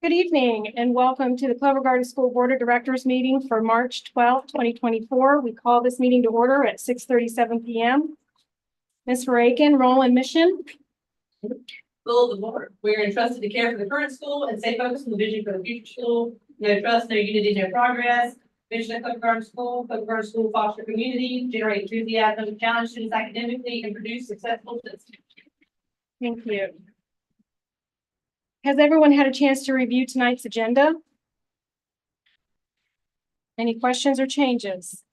Good evening and welcome to the Clover Garden School Board of Directors meeting for March 12th, 2024. We call this meeting to order at 6:37 p.m. Ms. Reagan, role and mission. Will of the board. We are entrusted to care for the current school and stay focused on the vision for the future school. No trust, no unity, no progress. Vision of Clover Garden School. Clover Garden School foster community, generate enthusiasm, challenge students academically, and produce successful citizens. Thank you. Has everyone had a chance to review tonight's agenda? Any questions or changes?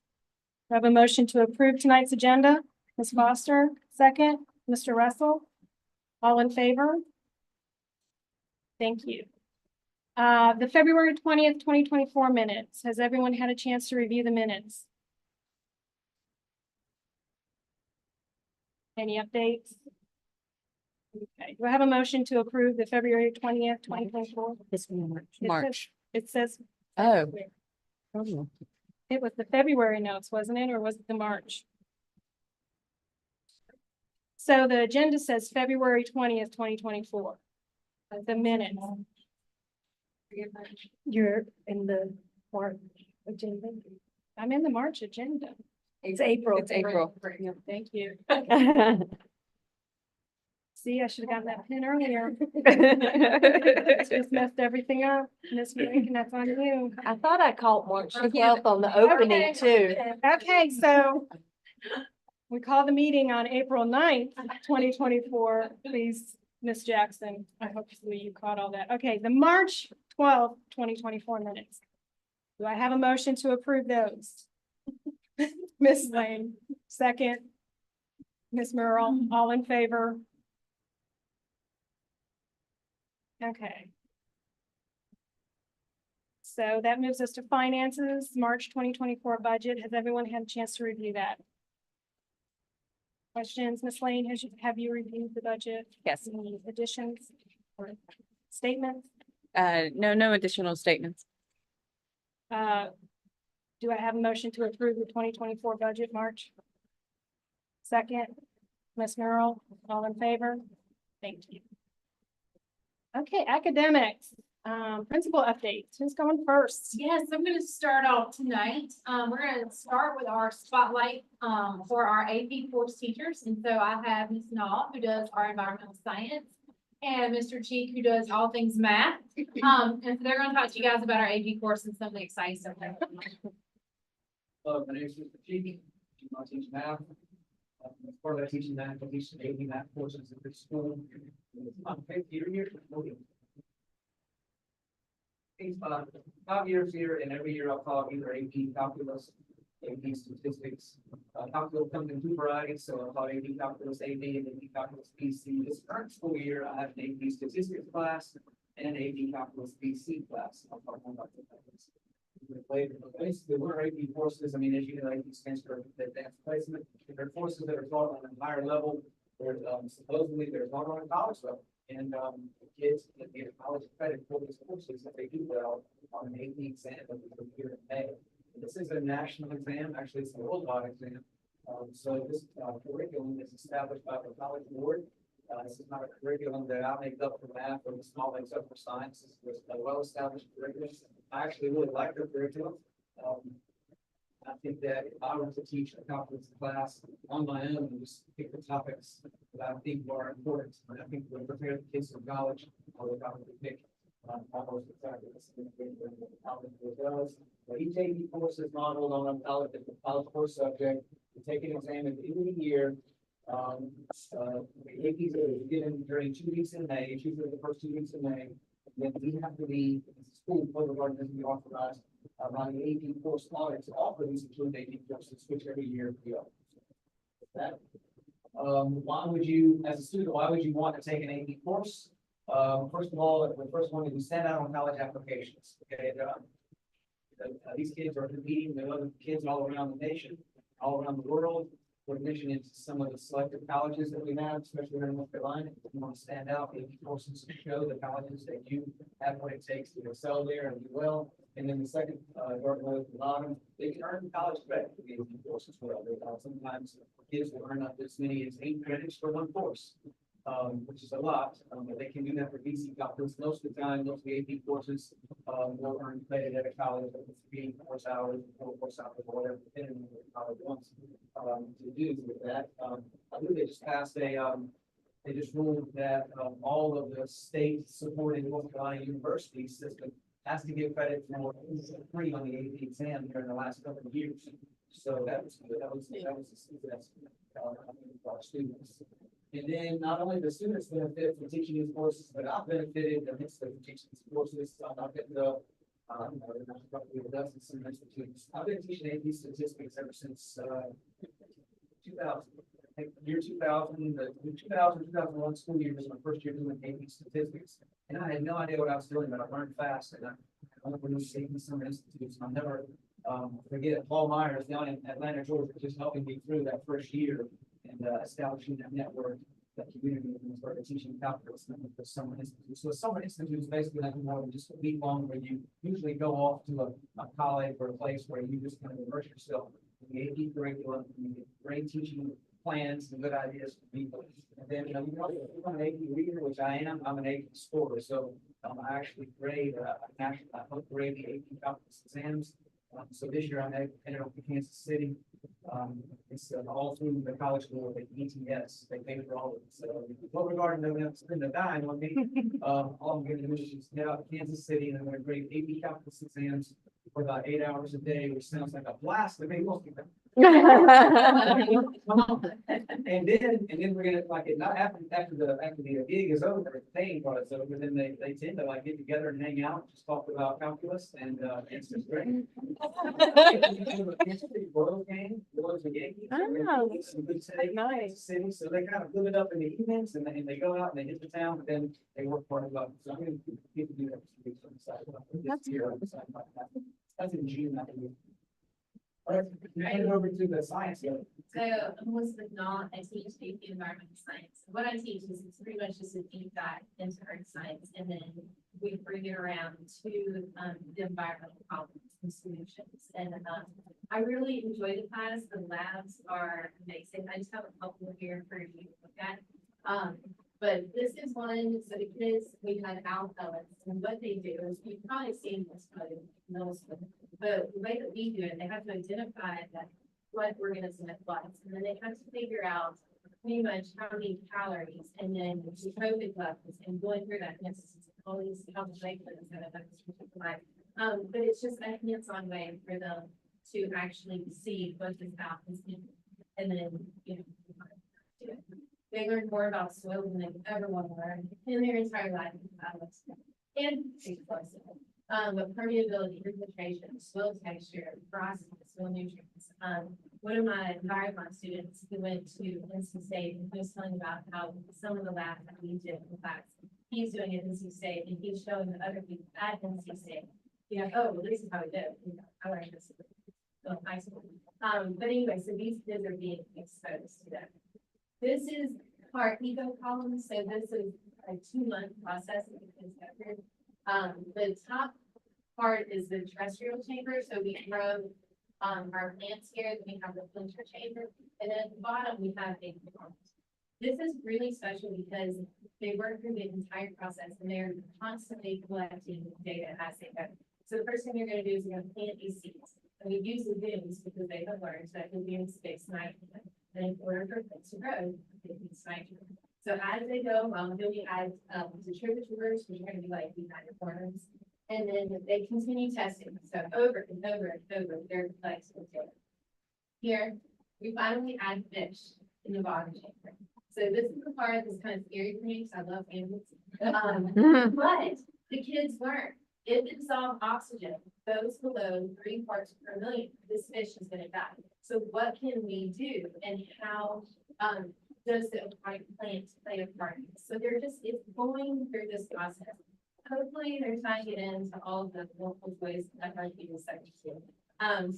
I have a motion to approve tonight's agenda. Ms. Foster, second. Mr. Russell, all in favor? Thank you. The February 20th, 2024 minutes. Has everyone had a chance to review the minutes? Any updates? Okay, do I have a motion to approve the February 20th, 2024? This March. It says. Oh. It was the February notes, wasn't it? Or was it the March? So the agenda says February 20th, 2024. The minutes. You're in the March agenda. I'm in the March agenda. It's April. It's April. Yeah, thank you. See, I should have gotten that pin earlier. Just messed everything up. Miss Reagan, that's on you. I thought I caught March 12th on the opening too. Okay, so we call the meeting on April 9th, 2024. Please, Miss Jackson, I hope you caught all that. Okay, the March 12th, 2024 minutes. Do I have a motion to approve those? Miss Lane, second. Miss Merle, all in favor? Okay. So that moves us to finances, March 2024 budget. Has everyone had a chance to review that? Questions, Ms. Lane, have you reviewed the budget? Yes. Any additions or statements? No additional statements. Do I have a motion to approve the 2024 budget, March? Second, Ms. Merle, all in favor? Thank you. Okay, academics, principal updates. Who's going first? Yes, I'm going to start off tonight. We're going to start with our spotlight for our AP course teachers. And so I have Ms. Knoll, who does our environmental science, and Mr. Cheek, who does all things math. And so they're going to talk to you guys about our AP course and some of the exciting stuff. Hello, my name is Mr. Cheek. I teach math. As part of teaching math, I teach AP math courses at the school. It's my 5th year here. It's 5 years here, and every year I'll call either AP calculus, AP statistics. Calculus comes in two varieties, so I'll call AP calculus AB and AP calculus BC. This current school year, I have an AP statistics class and an AP calculus BC class. I'll talk more about that. Basically, what are AP courses? I mean, as you know, AP stands for advanced placement. They're courses that are taught on a higher level, where supposedly they're taught on a college level. And the kids that get college credit for these courses, if they do well on an AP exam that we do here in May. And this is a national exam, actually it's a worldwide exam. So this curriculum is established by the College Board. This is not a curriculum that I make up for math or the small makes up for science. This is a well-established curriculum. I actually really like the curriculum. I think that if I were to teach a calculus class on my own and just pick the topics that I think are important, and I think we're prepared the kids for college, I would probably pick almost exactly the same thing that the college does. But each AP course is modeled on a college course subject. You take an exam at the end of the year. The APs are given during 2 weeks in May, it's usually the first 2 weeks in May. Then we have to be, the school Clover Garden has to be authorized by the AP course audit to offer these include AP courses, which every year we offer. That. Why would you, as a student, why would you want to take an AP course? First of all, the first one is we stand out on college applications. Okay, these kids are competing with other kids all around the nation, all around the world. We're admission into some of the selective colleges that we have, especially here in North Carolina. If you want to stand out, AP courses show the colleges that you have what it takes to excel there and do well. And then the second, dark mode at the bottom, they can earn college credit for the AP course as well. Sometimes kids will earn up as many as 8 credits for one course. which is a lot, but they can do that for BC calculus most of the time, most of the AP courses, will earn credit at a college, if it's 3 course hours, 4 course hours, or whatever, depending on what the college wants, to do with that. I believe they just passed they just ruled that, all of the state supported North Carolina university system has to give credit for free on the AP exam during the last couple of years. So that was good. That was a success, for our students. And then not only the students benefit from teaching these courses, but I've benefited amidst the teaching these courses. I've been probably a dozen some institutes. I've been teaching AP statistics ever since 2000. Year 2000, the 2001 school year was my first year doing AP statistics. And I had no idea what I was doing, but I learned fast. And I went to those AP summer institutes. And I'll never forget Paul Myers down in Atlanta, Georgia, just helping me through that first year and establishing that network, that community, and started teaching calculus at the summer institute. So a summer institute is basically nothing more than just a week long where you usually go off to a college or a place where you just kind of immerse yourself in the AP curriculum, and you get great teaching plans and good ideas for people. And then, you know, I'm an AP reader, which I am. I'm an AP scorer, so I actually grade, I help grade the AP calculus exams. So this year I'm headed off to Kansas City. It's all through the college board at BTS. They pay for all of it. So, what regarding them spending a dime on me, all I'm going to do is just head out to Kansas City and I'm going to grade AP calculus exams for about 8 hours a day, which sounds like a blast to me. Most people. And then we're gonna like it not after the gig is over, the paying part is over, then they tend to like get together and hang out, just talk about calculus and it's just great. Royals game, Royals and Yankees. Oh, Some good city, nice. city, so they kind of live it up in the evenings and they go out and they hit the town, but then they work for it up. So I'm gonna keep do that for 2 weeks on the side. That's This year, that's in June, I believe. All right, hand it over to the science. So I'm Elizabeth Knoll, I teach AP environmental science. What I teach is it's pretty much just a deep dive into earth science, and then we bring it around to the environmental problems and solutions. And I really enjoy the class. The labs are amazing. I just have a couple here for you to look at. But this is one, so the kids, we had alphas, and what they do is, you've probably seen this, but middle school. But the way that we do it, they have to identify that blood organism at floods, and then they have to figure out pretty much how many calories, and then the COVID levels, and going through that, and it's all these calculations that I've but it's just a hands-on way for them to actually see what this happens, and then, you know, do it. They learn more about soil than they ever want to learn in their entire life. And but permeability, infiltration, soil texture, process, soil nutrients. One of my environment students who went to NC State, and he was telling about how some of the labs that we did in class, he's doing it at NC State, and he's showing the other people at NC State. You know, oh, well, this is how we do it. You know, I learned this in high school. But anyway, so these kids are being exposed to that. This is our eco column, so this is a 2-month process that the kids go through. The top part is the terrestrial chamber, so we grow our plants here, then we have the filter chamber, and then at the bottom we have a pond. This is really special because they work through the entire process and they're constantly collecting data as they go. So the first thing you're going to do is you're going to plant these seeds. And we use the bins because they have learned that the bins space nitrogen. And in order for plants to grow, they need nitrogen. So as they go, then we add contributors, which are going to be like these hydrocarbons. And then they continue testing. So over and over and over, they're collecting data. Here, we finally add fish in the bottom chamber. So this is the part that's kind of scary for me because I love animals. But the kids learn. If it dissolved oxygen goes below 3 parts per million, this fish is going to die. So what can we do, and how does the aquatic plant play a part? So they're just, it's going through this process. Hopefully they're tying it into all of the local ways that might be the second school.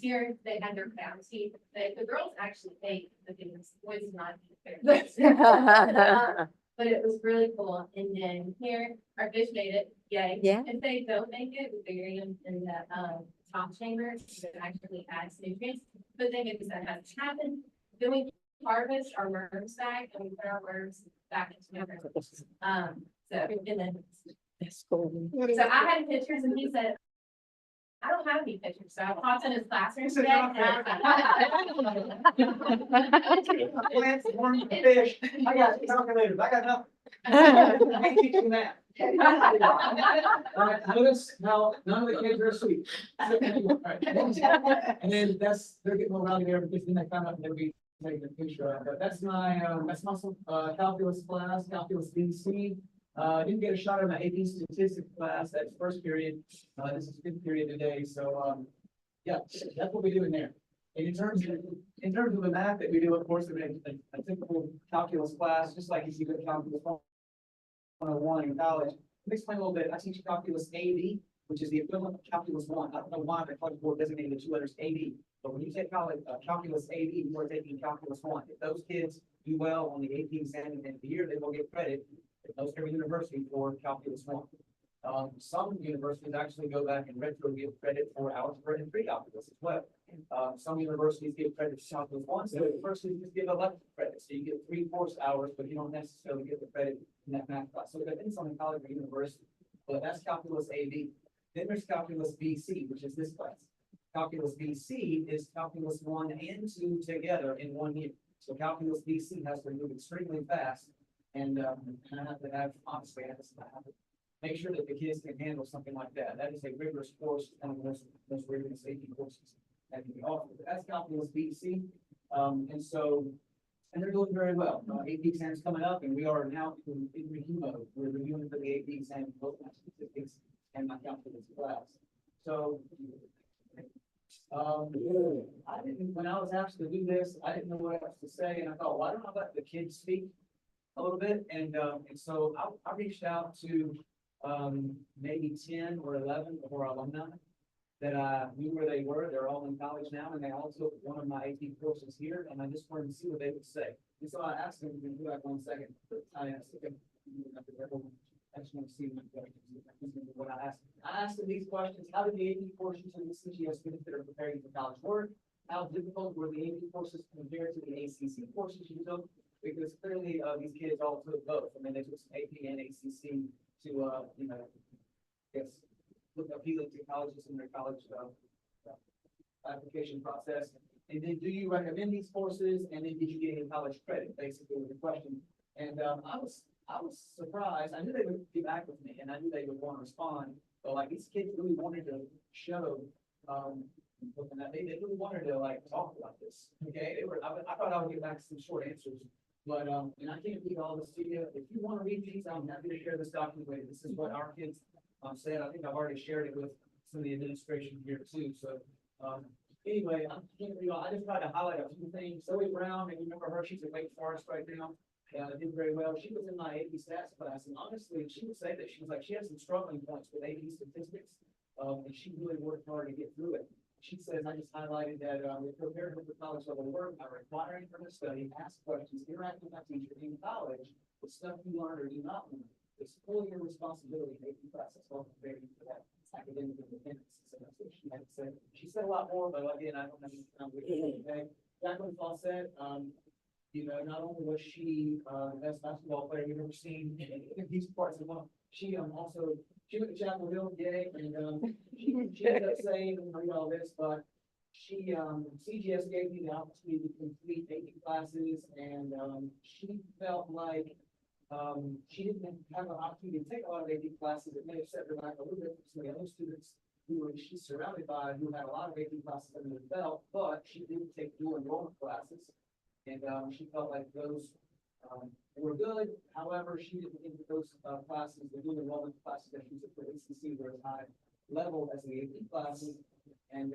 Here they had their bounty. The girls actually ate the things, the boys did not eat their but it was really cool. And then here, our fish made it, yay. Yeah. If they don't make it, we bury them in the top chamber, that actually adds nutrients. But then if that hasn't happened, then we harvest our worms back and we put our worms back into the river. And then, That's cool. so I had pictures and he said, I don't have any pictures, so I popped in his classroom So today. you're and Plants, worms, fish. I got calculators. I got nothing. I ain't teaching that. All right, notice how none of the kids are asleep. And then they're getting around there because then they found out they'll be taking a picture of it. But that's my calculus class, calculus BC. Didn't get a shot at my AP statistics class. That's first period. This is fifth period today. So, yeah, that's what we do in there. And in terms of the math that we do, of course, in a typical calculus class, just like you see with calculus 101 in college. Let me explain a little bit. I teach calculus AD, which is the equivalent of calculus 1. I don't know why the college board designated the two letters AD, but when you take calculus AD, you are taking calculus 1. If those kids do well on the AP exam at the end of the year, they will get credit at most every university for calculus 1. Some universities actually go back and retro give credit for algebra and pre-calculus as well. Some universities give credit for calculus 1, so universities just give elective credit. So you get 3 course hours, but you don't necessarily get the credit in that math class. So it depends on the college or university, but that's calculus AD. Then there's calculus BC, which is this class. Calculus BC is calculus 1 and 2 together in 1 year. So calculus BC has to move extremely fast. And I have to have, honestly, I have to make sure that the kids can handle something like that. That is a rigorous course, one of the most rigorous AP courses that can be offered. But that's calculus BC. And they're doing very well. AP exams coming up, and we are now in review mode. We're reviewing for the AP exam, both my statistics and my calculus class. So, when I was asked to do this, I didn't know what else to say, and I thought, why don't I let the kids speak a little bit? And so I reached out to maybe 10 or 11 of our alumni that I knew where they were. They're all in college now, and they all took one of my AP courses here, and I just wanted to see what they would say. And so I asked them, do that 1 second. I asked them, I just want to see what I asked. I asked them these questions. How did the AP portions of the CGS benefit preparing for college work? How difficult were the AP courses compared to the ACC courses you took? Because clearly these kids all took both. I mean, they took some AP and ACC to, look appealing to colleges in their college application process. And then, do you recommend these courses? And then, did you get any college credit? Basically, was the question. And I was surprised. I knew they would get back with me, and I knew they would want to respond. But like these kids really wanted to show, looking at they really wanted to like talk about this. Okay, I thought I would get back some short answers. But and I can't read all this to you. If you want to read these, I'm happy to share this document with you. This is what our kids said. I think I've already shared it with some of the administration here too. So anyway, I just tried to highlight a few things. Zoe Brown, and you remember her, she's at Wake Forest right now. Did very well. She was in my AP stats class, and honestly, she would say that she had some struggling points with AP statistics, and she really worked hard to get through it. She says, I just highlighted that we prepared her for college level work by requiring her to study, ask questions, interact with my teacher in college with stuff you learn or do not learn. It's fully your responsibility in AP classes. Well, preparing for that academic independence. So that's what she had to say. She said a lot more, but again, I don't have any time with it today. Jacqueline Fawcett, not only was she the best basketball player you've ever seen in these parts of the world, she went to Chapel Hill, yay, and she ended up saying, I read all this, but she CGS gave me the opportunity to complete AP classes, and she felt like she didn't have an opportunity to take a lot of AP classes. It may have set her back a little bit from some of the other students who she's surrounded by who had a lot of AP classes under their belt, but she didn't take dual enrollment classes. And she felt like those were good. However, she didn't think that those classes, the dual enrollment classes that she took for ACC, were as high level as the AP classes. And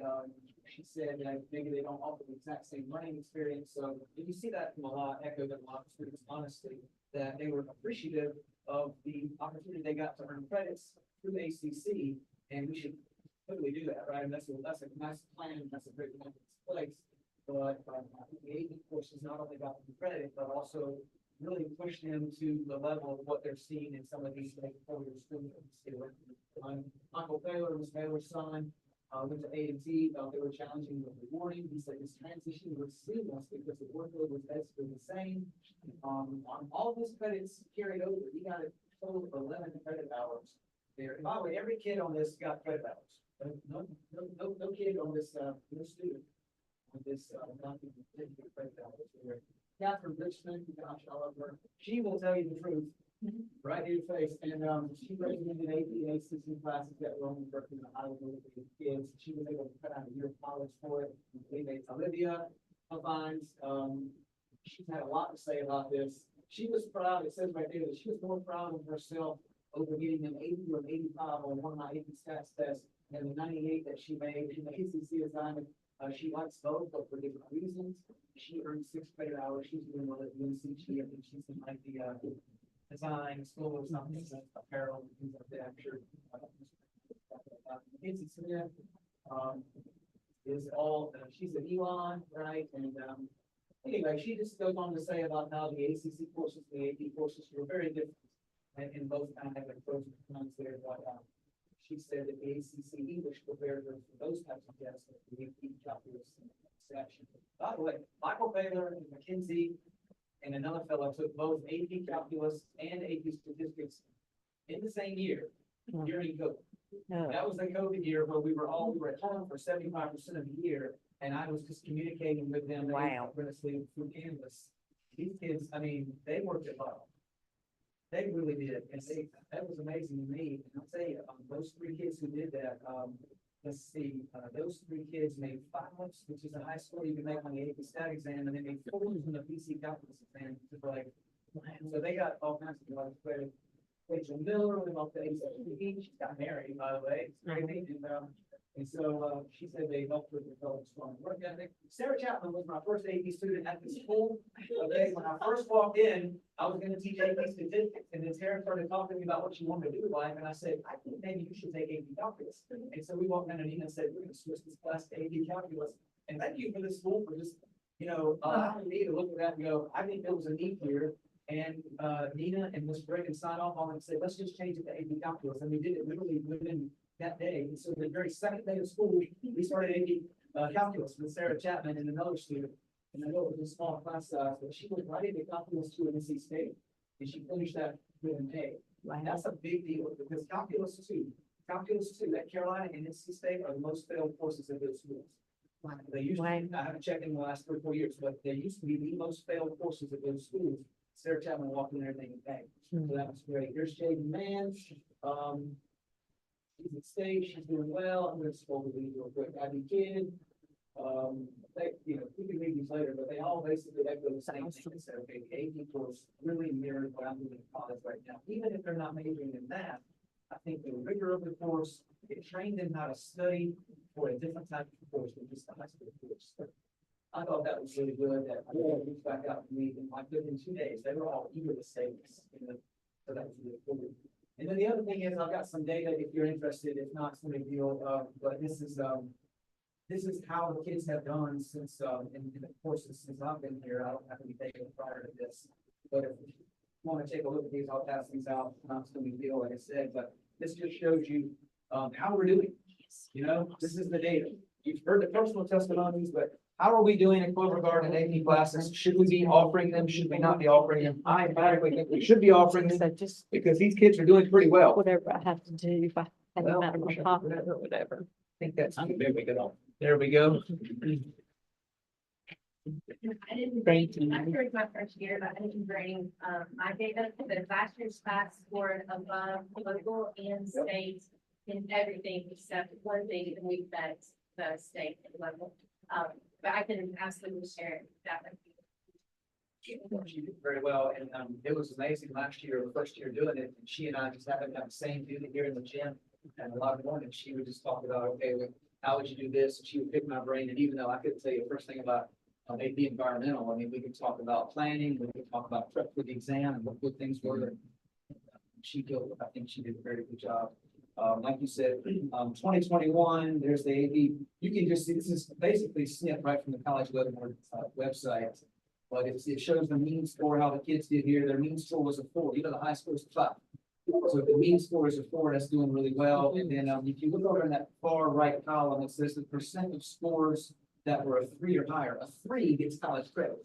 she said that maybe they don't offer the exact same learning experience. So you see that from echoed in a lot of students, honestly, that they were appreciative of the opportunity they got to earn credits through the ACC, and we should totally do that, right? And that's a nice plan. That's a great place. But I think the AP courses not only got them credit, but also really pushed them to the level of what they're seeing in some of these like 4-year students. Michael Taylor, Miss Taylor's son, Went to A and T, they were challenging but rewarding. He said this transition was seamless because the workload was basically the same. On all of his credits carried over, he got a total of 11 credit hours there. And by the way, every kid on this got credit hours. No kid on this, no student on this, not even credit hours. Catherine Richmond, gosh, I love her. She will tell you the truth right in your face. And she recommended ACC classes that were only working on high level for kids. She was able to cut out a year of college for it. Olivia Fines, she's had a lot to say about this. She was proud, it says right there, that she was more proud of herself over getting an 80 or an 85 on one of my AP stats tests than the 98 that she made in the ACC assignment. She likes both, but for different reasons. She earned 6 credit hours. She's doing well at UNCG. I think she's in like the design school or something, apparel and things like that. I'm sure. Nancy Smith is all, she's an Elon, right? And anyway, she just goes on to say about how the ACC courses, the AP courses were very different. And both kind of have like pros and cons there, but she said that the ACC English prepared her for those types of tests, like the AP calculus and section. By the way, Michael Baylor and McKinsey and another fellow took both AP calculus and AP statistics in the same year during COVID. No. That was the COVID year where we were at home for 75% of the year, and I was just communicating with them. Wow. Through Canvas. These kids, I mean, they worked it hard. They really did, and that was amazing to me. And I'll tell you, those 3 kids who did that, let's see, those 3 kids made 5s, which is a high score you can make on the AP stat exam, and they made 4s on the PC calculus exam. So they got all kinds of credit. Rachel Miller went off the ACC. She got married, by the way. It's crazy. And so she said they helped her develop a strong work ethic. Sarah Chapman was my first AP student at the school. Okay, when I first walked in, I was going to teach AP statistics, and then Sarah started talking to me about what she wanted to do with life, and I said, I think maybe you should take AP calculus. And so we walked down to Nina and said, we're going to switch this class to AP calculus. And thank you for the school for just, allowing me to look at that and go, I think there was a need here. And Nina and Ms. Bregan signed off on it and said, let's just change it to AP calculus. And we did it literally within that day. And so the very second day of school, we started AP calculus with Sarah Chapman and another student. And I know it was a small class size, but she was right into calculus 2 at NC State. And she finished that within a day. Wow. And that's a big deal because calculus 2 at Carolina and NC State are the most failed courses in those schools. They used to, I haven't checked in the last 3 or 4 years, but they used to be the most failed courses at those schools. Sarah Chapman walked in there and everything bang. So that was great. Here's Jaden Mann. She's at state, she's doing well. I'm going to scroll the video real quick. Abby Kidd. We can read these later, but they all basically echo the same thing. They said, okay, the AP course really mirrored what I'm doing in college right now. Even if they're not majoring in math, I think the rigor of the course, it trained them how to study for a different type of course than just the high school course. I thought that was really good. That reached back out to me in like within 2 days. They were all eager to say this. So that was really cool. And then the other thing is I've got some data if you're interested. If not, it's no big deal. But this is how the kids have done since in the courses since I've been here. I don't have any data prior to this. But if you want to take a look at these, I'll pass these out. Not no big deal, like I said. But this just shows you how we're doing. This is the data. You've heard the personal testimonies, but how are we doing in Clover Garden and AP classes? Should we be offering them? Should we not be offering them? I emphatically think we should be offering them So just because these kids are doing pretty well. whatever I have to do, if I have Well, them out of my sure. pocket or whatever. I think that's, there we go. There we go. I didn't Thank bring, you. I'm sure it's my first year, but I didn't bring, my data, but last year's class scored above local and state in everything except one thing, and we bet the state level. But I can absolutely share that with you. She did very well, and it was amazing last year, the first year doing it, and she and I just happened to have the same dude here in the gym, and a lot of morning, she would just talk about, okay, well, how would you do this, and she would pick my brain, and even though I couldn't tell you the first thing about AP environmental, I mean, we could talk about planning, we could talk about prep for the exam, and what good things were, and she killed it. I think she did a very good job. Like you said, 2021, there's the AP. You can just see, this is basically snipped right from the College website. But it shows the mean score, how the kids did here. Their mean score was a 4. The high score is a 5. So the mean scores are 4, that's doing really well. And then, if you look over in that far right column, it says the percent of scores that were a 3 or higher. A 3 gets college credit.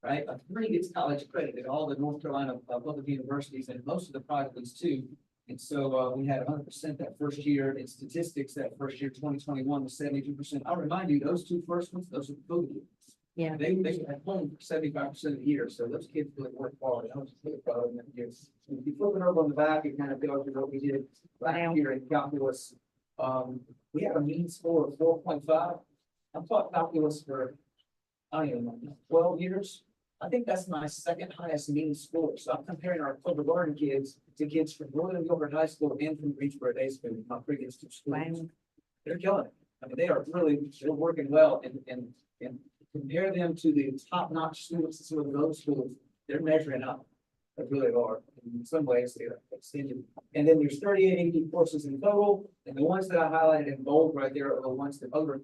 Right? A 3 gets college credit at all the North Carolina public universities and most of the private ones too. And so, we had 100% that first year. In statistics, that first year, 2021 was 72%. I'll remind you, those 2 first ones, those are COVID years. Yeah. They were at home for 75% of the year, so those kids really worked hard. I was really proud of them. Yes. If you flip it over on the back, it kind of tells you what we did last year in calculus. We had a mean score of 4.5. I've taught calculus for, I don't even know, 12 years. I think that's my second highest mean score. So I'm comparing our Clover Garden kids to kids from Northern Gilbert High School and from Greensboro Day School, my previous 2 schools. Wow. They're killing it. I mean, they're working well and compare them to the top-notch students in some of those schools, they're measuring up. They really are. In some ways, they're extended. And then there's 38 AP courses in total, and the ones that I highlighted in bold right there are the ones that other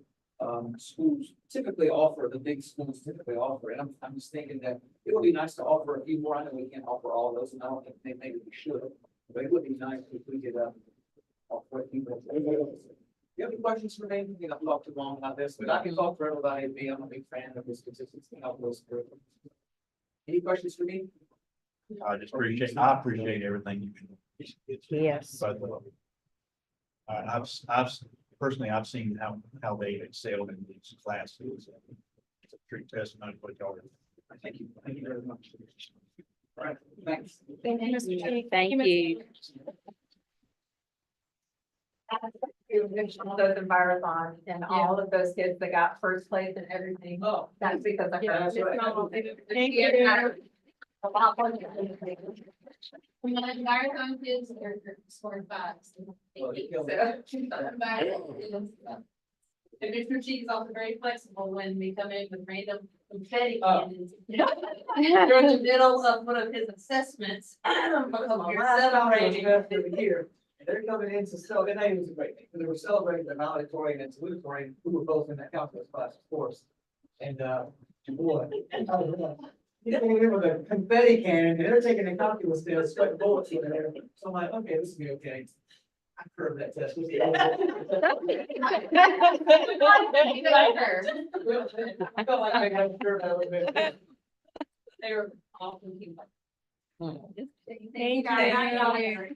schools typically offer, the big schools typically offer. And I'm just thinking that it would be nice to offer a few more. I know we can't offer all of those, and I don't think maybe we should, but it would be nice if we could offer a few more. You have any questions for me? You know, I've talked too long about this, but I can talk for everybody. I'm a big fan of this consistency. Any questions for me? I appreciate everything you've been doing. Yes. But, I've seen how they excelled in these classes. It's a true testament to what y'all are doing. Thank you. Thank you very much. All right, thanks. Thank you, Mr. Chief. Thank Ms. you. Those in marathon and all of those kids that got first place and everything. Oh, That's because of Yeah, her. that's right. Thank you. When the marathon kids are scoring 5s. Well, you killed And Mr. Cheek is also very flexible when we come in with random confetti Oh. cannons. You're in the middle of one of his assessments. Because you're celebrating. Here, and they're coming in to celebrate, and it was a great thing, because they were celebrating the valedictorian and salutatorian, who were both in that calculus class, of course. And, boy. You know, we with a confetti cannon, and they're taking the calculus test, sweating bullets in there. So I'm like, okay, this will be okay. I curved that test. I felt like I had to curve that a little bit. They were awesome people. Thank you.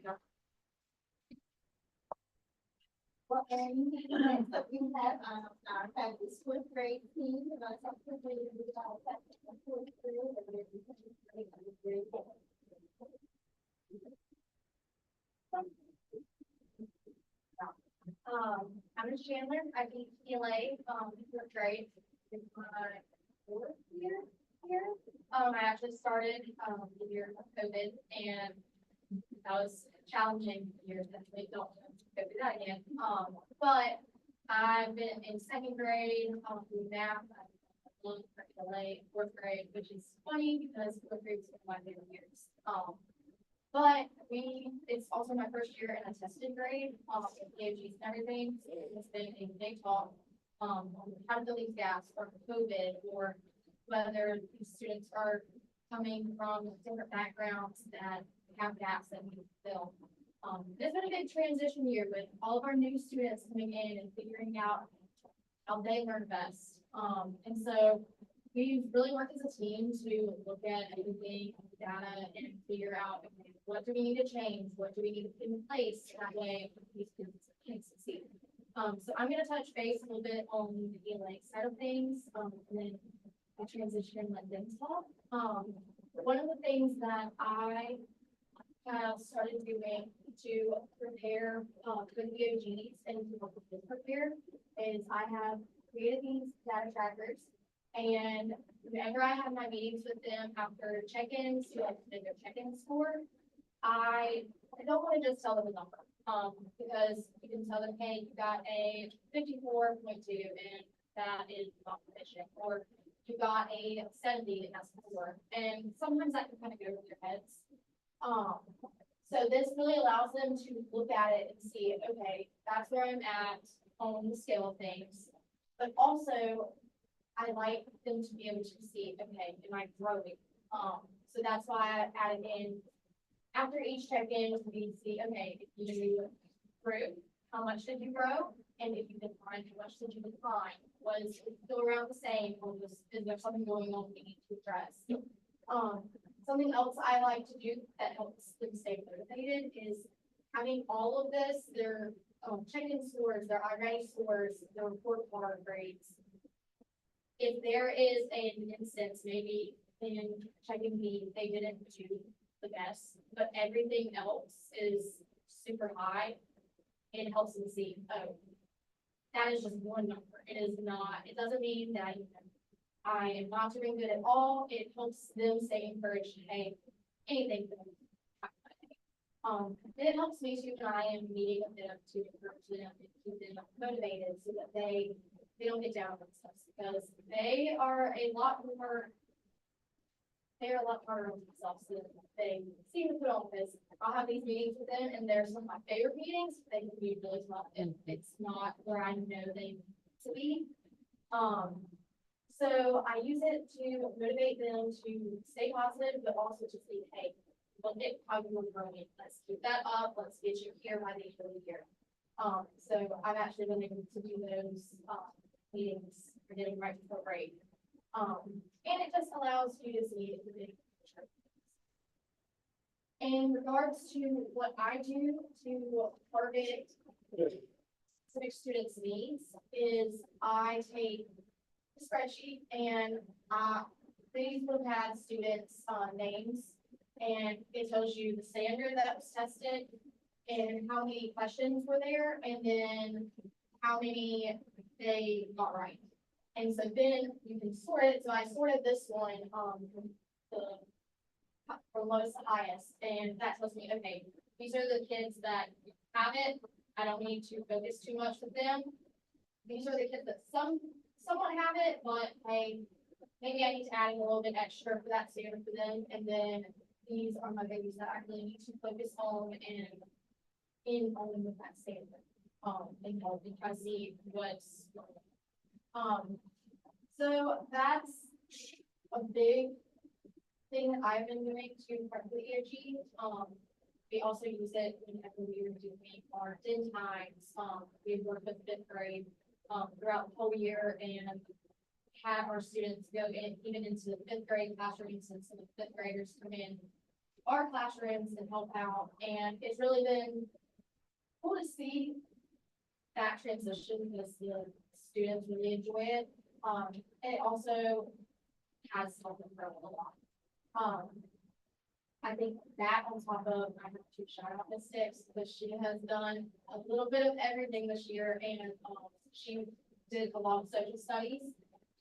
Well, and we have, our fabulous 4th grade team, and our 7th grade, we all have 4th grade, and we're very I'm Ms. Chandler, I teach ELA, 4th grade, it's my 4th year here. I actually started, the year of COVID, and that was challenging years that we don't go through that again. But I've been in 2nd grade, through math, I've learned for ELA, 4th grade, which is funny because 4th grade is one of my favorite years. But it's also my first year in a tested grade, with PhDs and everything. It's been a big talk, on how to fill these gaps for COVID, or whether these students are coming from different backgrounds that have gaps that we need to fill. It's been a big transition year with all of our new students coming in and figuring out how they learn best. And so we've really worked as a team to look at everything, data, and figure out, okay, what do we need to change? What do we need to put in place? That way these students can succeed. So I'm going to touch base a little bit on the ELA side of things, and then I'll transition and let them talk. One of the things that I have started doing to prepare for the BOGs and to help with this prepare is I have created these data trackers, and whenever I have my meetings with them after check-ins to like their check-in score, I don't want to just tell them a number, because you can tell them, hey, you got a 54.2 and that is not sufficient, or you got a 70 and that's 4, and sometimes that can kind of go over their heads. So this really allows them to look at it and see, okay, that's where I'm at on the scale of things. But also, I like them to be able to see, okay, am I growing? So that's why I added in after each check-in, we see, okay, if you grew, how much did you grow? And if you declined, how much did you decline? Was it still around the same, or is there something going on we need to address? Something else I like to do that helps them stay motivated is having all of this, their check-in scores, their I-ready scores, their report card grades. If there is an instance, maybe in check-in B, they didn't do the best, but everything else is super high, it helps them see, oh, that is just one number. It is not, it doesn't mean that I am not doing good at all. It helps them stay encouraged, hey, anything. It helps me too when I am meeting with them to encourage them and keep them motivated so that they don't get down on themselves, because they are a lot harder on themselves than they seem to put on this. I'll have these meetings with them and they're some of my favorite meetings. They can be really tough and it's not where I know they need to be. So I use it to motivate them to stay positive, but also to say, hey, look at how you're growing. Let's keep that up. Let's get you here by the end of the year. So I've actually been able to do those meetings for getting right before break. And it just allows you to see the big picture. In regards to what I do to target specific students' needs is I take a spreadsheet and these would have had students' names, and it tells you the standard that was tested and how many questions were there, and then how many they got right. And so then you can sort it. So I sorted this one from lowest to highest, and that tells me, okay, these are the kids that have it. I don't need to focus too much with them. These are the kids that somewhat have it, but maybe I need to add in a little bit extra for that standard for them. And then these are my babies that I really need to focus on and in on with that standard. And help me try to see what's so that's a big thing that I've been doing to prep for the EOG. We also use it whenever we were doing our DIN times. We worked with fifth grade throughout the whole year and had our students go in even into the fifth grade classrooms, and some of the fifth graders come in our classrooms and help out. And it's really been cool to see that transition because the students really enjoy it. And it also has helped them grow a lot. I think that on top of, I have to shout out Miss Six, because she has done a little bit of everything this year, and she did a lot of social studies.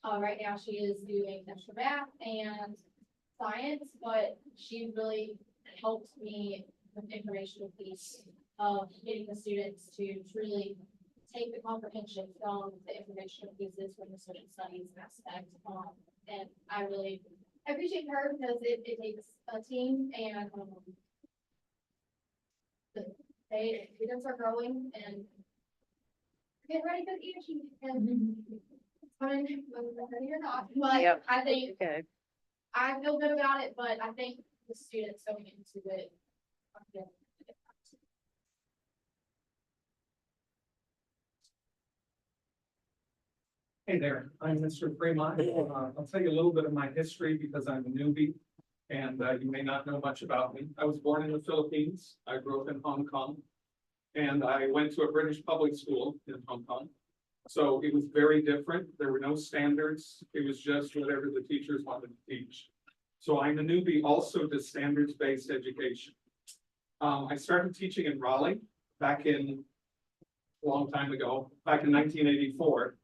Right now she is doing extra math and science, but she really helped me with the informational piece of getting the students to truly take the comprehension from the informational pieces from the social studies aspect. And I really appreciate her because it takes a team, and the students are growing and get ready for the EOG. And it's fun whether they're ready or not, but Yep. I think Okay. I feel good about it, but I think the students going into it are feeling it. Hey there, I'm Mr. Fremont. I'll tell you a little bit of my history because I'm a newbie and you may not know much about me. I was born in the Philippines. I grew up in Hong Kong and I went to a British public school in Hong Kong. So it was very different. There were no standards. It was just whatever the teachers wanted to teach. So I'm a newbie also to standards-based education. I started teaching in Raleigh back in a long time ago, back in 1984.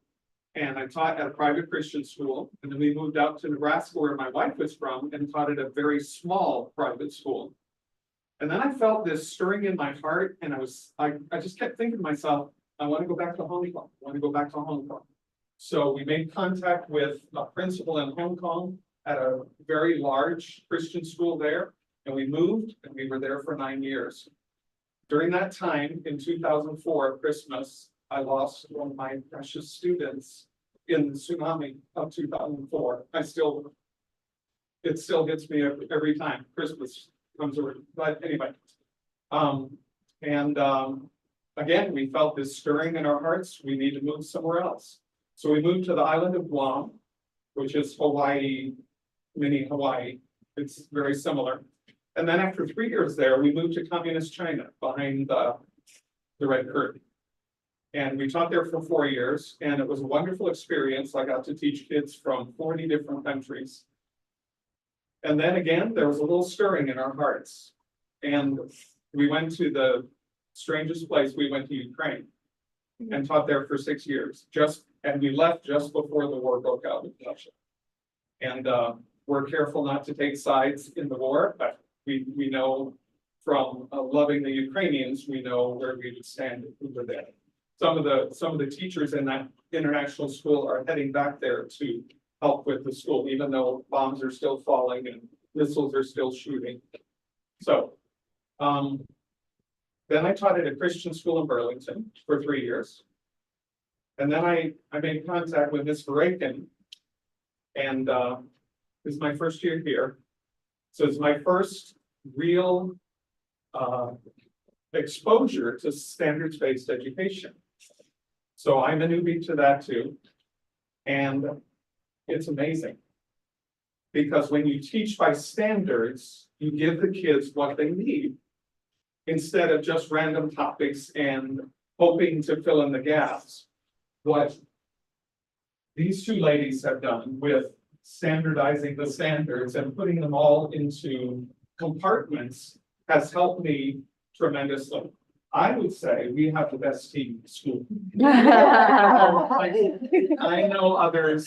And I taught at a private Christian school, and then we moved out to Nebraska where my wife was from and taught at a very small private school. And then I felt this stirring in my heart, and I just kept thinking to myself, I want to go back to Hong Kong. I want to go back to Hong Kong. So we made contact with a principal in Hong Kong at a very large Christian school there, and we moved, and we were there for 9 years. During that time, in 2004, Christmas, I lost one of my precious students in the tsunami of 2004. It still hits me every time Christmas comes over, but anyway. Again, we felt this stirring in our hearts, we need to move somewhere else. So we moved to the island of Guam, which is Hawaii, mini Hawaii. It's very similar. And then after 3 years there, we moved to communist China behind the Red Curtain. And we taught there for 4 years, and it was a wonderful experience. I got to teach kids from 40 different countries. And then again, there was a little stirring in our hearts. And we went to the strangest place, we went to Ukraine and taught there for 6 years. And we left just before the war broke out in Russia. And we're careful not to take sides in the war, but we know from loving the Ukrainians, we know where we would stand if we were there. Some of the teachers in that international school are heading back there to help with the school, even though bombs are still falling and missiles are still shooting. So, then I taught at a Christian school in Burlington for 3 years. And then I made contact with Miss Verakin, and this is my first year here. So it's my first real exposure to standards-based education. So I'm a newbie to that too. And it's amazing. Because when you teach by standards, you give the kids what they need instead of just random topics and hoping to fill in the gaps. What these two ladies have done with standardizing the standards and putting them all into compartments has helped me tremendously. I would say we have the best team in school. I know others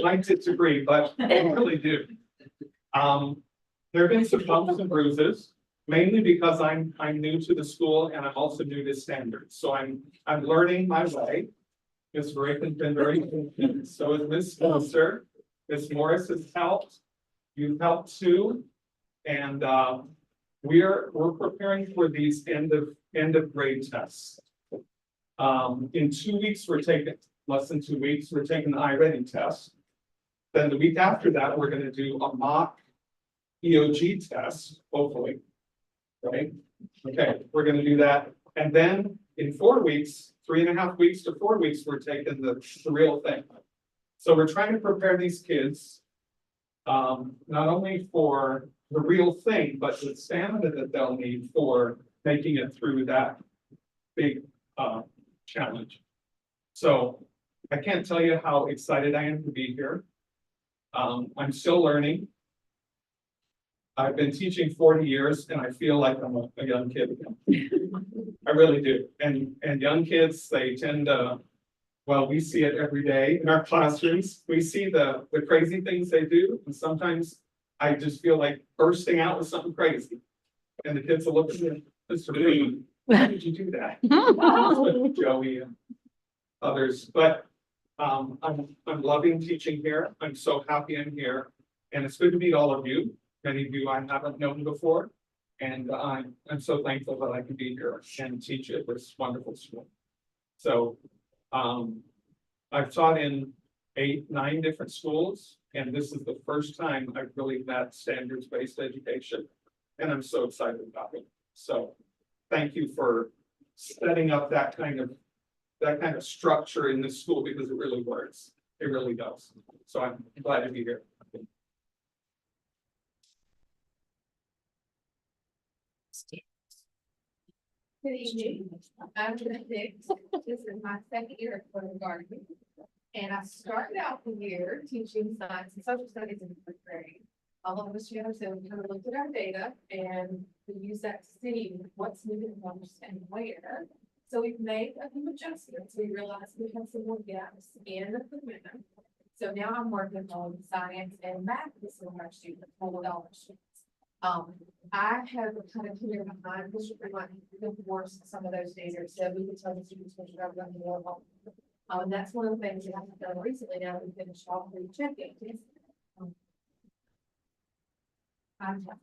like to disagree, but I really do. There have been some bumps and bruises, mainly because I'm new to the school and I'm also new to standards. So I'm learning my way. Ms. Verakin's been very patient. So is Ms. Spencer. Ms. Morris has helped. You've helped too. And we're preparing for these end of grade tests. In 2 weeks, less than 2 weeks, we're taking the iReady test. Then the week after that, we're going to do a mock EOG test, hopefully. Right? Okay, we're going to do that. And then in 4 weeks, 3.5 weeks to 4 weeks, we're taking the real thing. So we're trying to prepare these kids not only for the real thing, but the stamina that they'll need for making it through that big challenge. So I can't tell you how excited I am to be here. I'm still learning. I've been teaching 40 years and I feel like I'm a young kid again. I really do. And young kids, they tend to, well, we see it every day in our classrooms. We see the crazy things they do. And sometimes I just feel like bursting out with something crazy. And the kids will look at me, Mr. Boone, why did you do that? With Joey and others. But I'm loving teaching here. I'm so happy I'm here. And it's good to meet all of you. Many of you I haven't known before. And I'm so thankful that I can be here and teach at this wonderful school. So I've taught in 8, 9 different schools, and this is the first time I've really met standards-based education, and I'm so excited about it. So thank you for setting up that kind of structure in this school, because it really works. It really does. So I'm glad to be here. Good evening. I'm Nick. This is my second year at kindergarten. And I started out the year teaching science and social studies in the 3rd grade. All of us, so we kind of looked at our data and we used that to see what's needed and where. So we've made a few adjustments. We realized we had some more gaps in the curriculum. So now I'm working on science and math with some of our students, with all our students. I have kind of clear behind this, like, worse some of those data, so we can tell the students what you're running more of. And that's one of the things that I've done recently. Now we finished all 3 check-ins.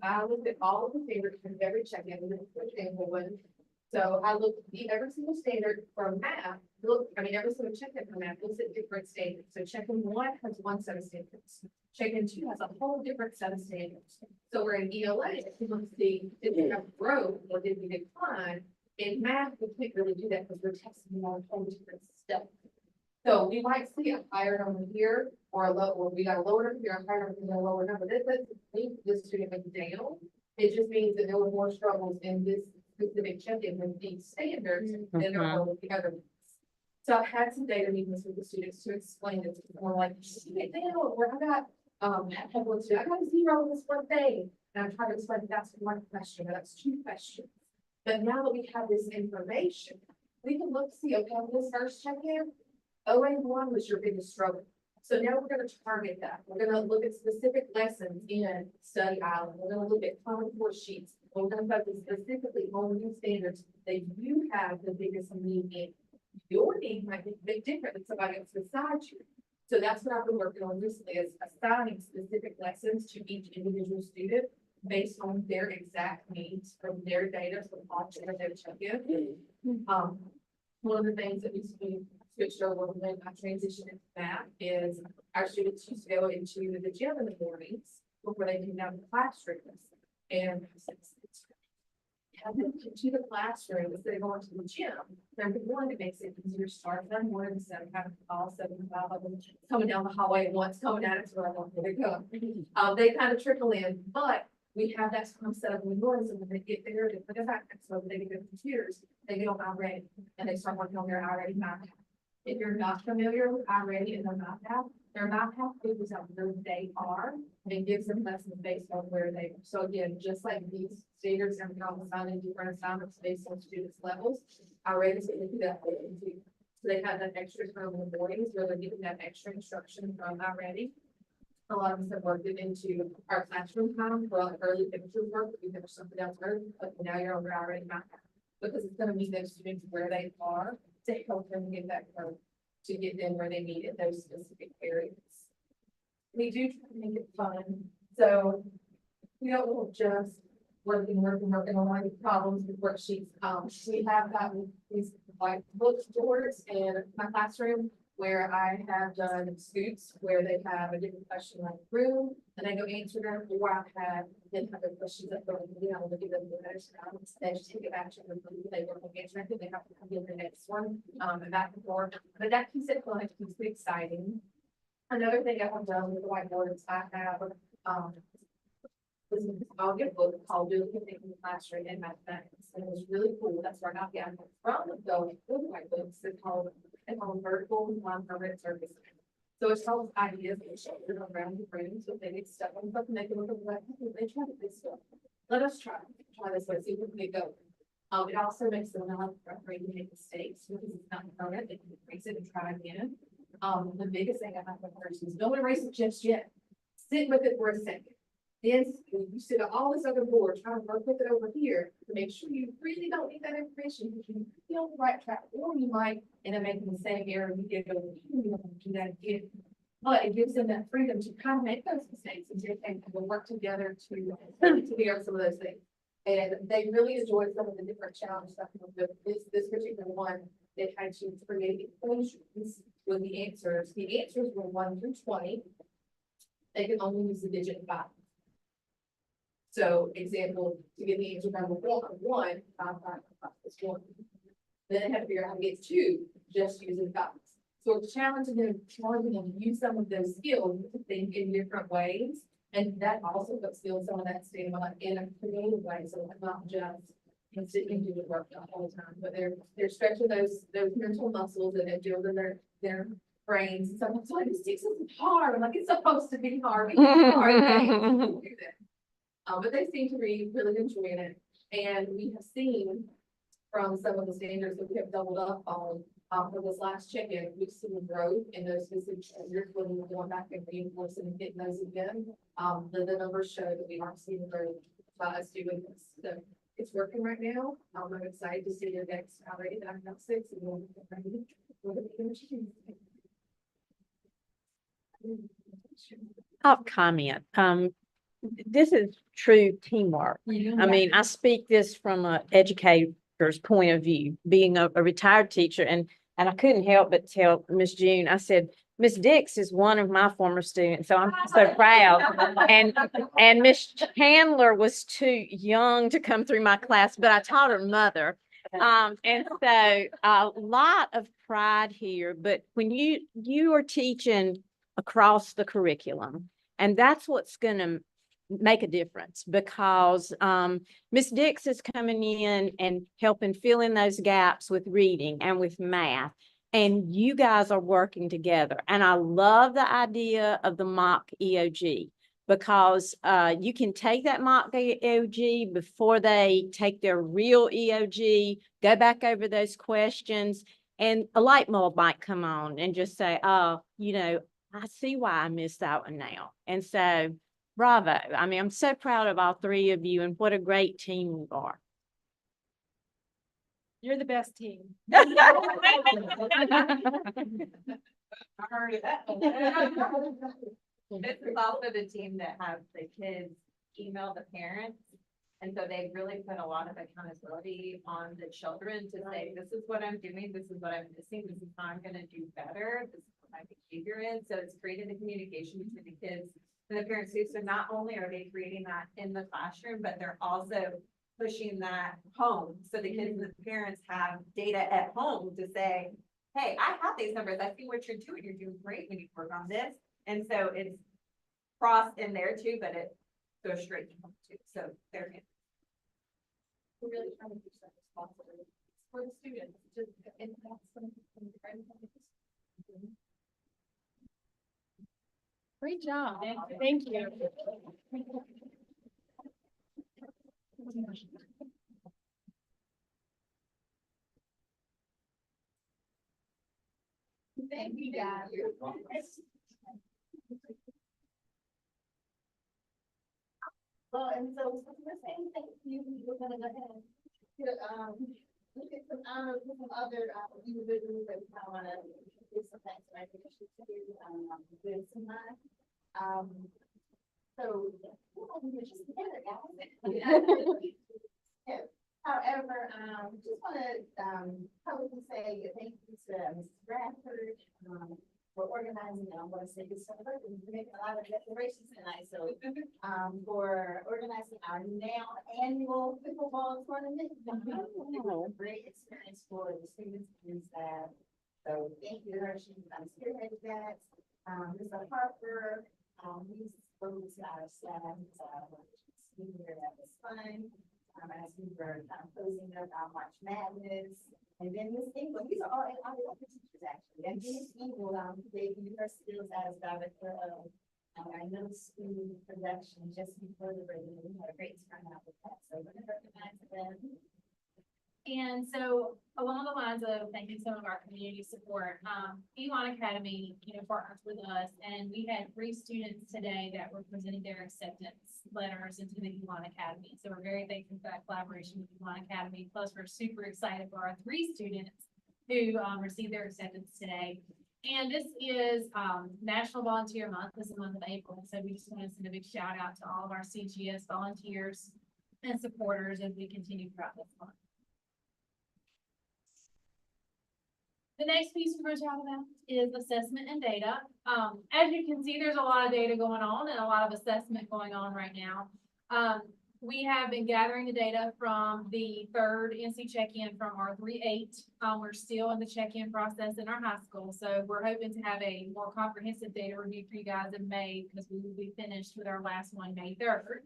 I looked at all of the favorites from every check-in, and So I looked at every single standard for math, every single check-in for math looks at different standards. So check-in 1 has one set of standards. Check-in 2 has a whole different set of standards. So we're in ELA, if you want to see, did we have growth or did we decline? In math, we can't really do that because we're testing on a whole different stuff. So we might see a higher number here or a low, or we got a lower number here, a higher number here, a lower number. This doesn't mean this student went down. It just means that there were more struggles in this specific check-in with these standards than there were with the other ones. So I've had some data meetings with the students to explain this, more like, get down, where I got, I got a 0 this one thing. And I'm trying to explain that's one question, or that's 2 questions. But now that we have this information, we can look, see, okay, on this first check-in, OA1 was your biggest struggle. So now we're gonna target that. We're gonna look at specific lessons in Study Island. We're gonna look at Common Core sheets. We're gonna focus specifically on new standards that you have the biggest need in. Your need might be a bit different than somebody else beside you. So that's what I've been working on recently, is assigning specific lessons to each individual student based on their exact needs from their data, from all of their check-in. One of the things that we switched over when I transitioned into math is our students used to go into the gym in the mornings before they came down to the classroom. And have them to the classroom instead of going to the gym. Number one, it makes it easier to start them more instead of having all 75 of them coming down the hallway at once, coming at it to where I want them to go. They kind of trickle in, but we have that time set up in the morning, so when they get there, they put it back, so when they get their computers, they get on iReady, and they start working on their iReady math. If you're not familiar with iReady and their math figures out where they are, and it gives them lessons based on where they are. So again, just like these standards and assigning different assignments based on students' levels, iReady is going to do that for them too. So they have that extra time in the mornings where they're getting that extra instruction from iReady. A lot of us have worked it into our classroom time for like early picture work. We have something else early, but now you're on iReady math because it's going to meet those students where they are to help them get that growth, to get them where they need it, those specific areas. We do try to make it fun. So we don't just working on like problems with worksheets. We have gotten these like bookboards in my classroom where I have done scoops where they have a different question like room, and I go answer them, or I've had then have their questions that go, to give them the notes, they just take it back to them, they work on answer, I think they have to come in the next one, and back and forth, but that keeps it fun, it keeps it exciting. Another thing I have done with the whiteboards, I have, I'll get a book called Doing Things in the Classroom in Mathematics, and it was really cool, that's where I got the idea from, going with whitebooks, they're called vertical non-permanent surfaces. So it tells ideas that show around the room, so if they get stuck on something, they can look at like, hey, they tried this stuff. Let us try this way, see if we can get going. It also makes them not afraid to make mistakes because it's not permanent. They can erase it and try again. The biggest thing I have with first is don't erase it just yet. Sit with it for a second. Then you sit on all this other board, trying to work with it over here to make sure you really don't need that information because you feel the right track, or you might end up making the same error you did over here. You don't do that again. But it gives them that freedom to kind of make those mistakes and work together to figure out some of those things. And they really enjoyed some of the different challenges stuff. This particular one, they had to create equations with the answers. The answers were 1 through 20. They could only use the digit 5. So example, to get the answer number 1, 5 is 1. Then they have to figure out how to get 2 just using 5. So it's challenging them to use some of those skills to think in different ways. And that also instills some of that stamina in a creative way. So it's not just sitting to the work the whole time, but they're stretching those mental muscles and they're building their brains. Sometimes like this takes something hard. I'm like, it's supposed to be hard. It's hard things. But they seem to be really enjoying it. And we have seen from some of the standards that we have doubled up on for this last check-in, we've seen growth in those specific standards when we're going back and reinforcing and getting those again. The numbers show that we are seeing growth by us doing this. So it's working right now. I'm excited to see the next already that I'm at 6 and we'll get ready. I'll comment. This is true teamwork. I mean, I speak this from an educator teacher's point of view, being a retired teacher. And I couldn't help but tell Miss June, I said, Miss Dix is one of my former students, so I'm so proud. And Miss Chandler was too young to come through my class, but I taught her mother. And so a lot of pride here, but when you are teaching across the curriculum, and that's what's going to make a difference, because Miss Dix is coming in and helping fill in those gaps with reading and with math. And you guys are working together. And I love the idea of the mock EOG, because you can take that mock EOG before they take their real EOG, go back over those questions, and a light bulb might come on and just say, oh, you know, I see why I missed that one now. And so, bravo. I mean, I'm so proud of all three of you, and what a great team you are. You're the best team. I heard that. This is also the team that has the kids email the parents. And so they've really put a lot of accountability on the children to say, this is what I'm doing, this is what I'm missing, this is how I'm gonna do better, this is what my behavior is. So it's created a communication between the kids and the parents too. So not only are they creating that in the classroom, but they're also pushing that home. So the kids and the parents have data at home to say, hey, I have these numbers. I see what you're doing. You're doing great when you work on this. And so it's crossed in there too, but it goes straight to home too. So they're We're really trying to do that responsibility for the students, just impact some of the right things. Great job. Thank you. Thank you, guys. Well, and so we're saying thank you, we're gonna go ahead and look at some other individuals that we kind of wanna do some things and recognition to with some so we're just together, guys. Yeah. However, just wanna publicly say thank you to Mrs. Bradford for organizing. I want to say this, we're making a lot of declarations tonight, so for organizing our now annual pickleball tournament. Great experience for the students and staff. So thank you to her. She's spearheaded that. Mr. Harper, we spoke to our staff. That was fun. As we were closing up our March Madness. And then Miss Engel, these are all our teachers actually. And Miss Engel, they use her skills as director of our middle school production just before the break. We had a great turnout with that. So we're gonna recognize them. And so along the lines of thanking some of our community support, Elon Academy, partners with us, and we had 3 students today that were presenting their acceptance letters into the Elon Academy. So we're very thankful for that collaboration with Elon Academy. Plus, we're super excited for our 3 students who received their acceptance today. And this is National Volunteer Month. This is the month of April. So we just want to send a big shout out to all of our CGS volunteers and supporters as we continue throughout this month. The next piece we're going to talk about is assessment and data. As you can see, there's a lot of data going on and a lot of assessment going on right now. We have been gathering the data from the 3rd NC check-in from our 3-8. We're still in the check-in process in our high school, so we're hoping to have a more comprehensive data review for you guys in May, because we will be finished with our last one May 3rd.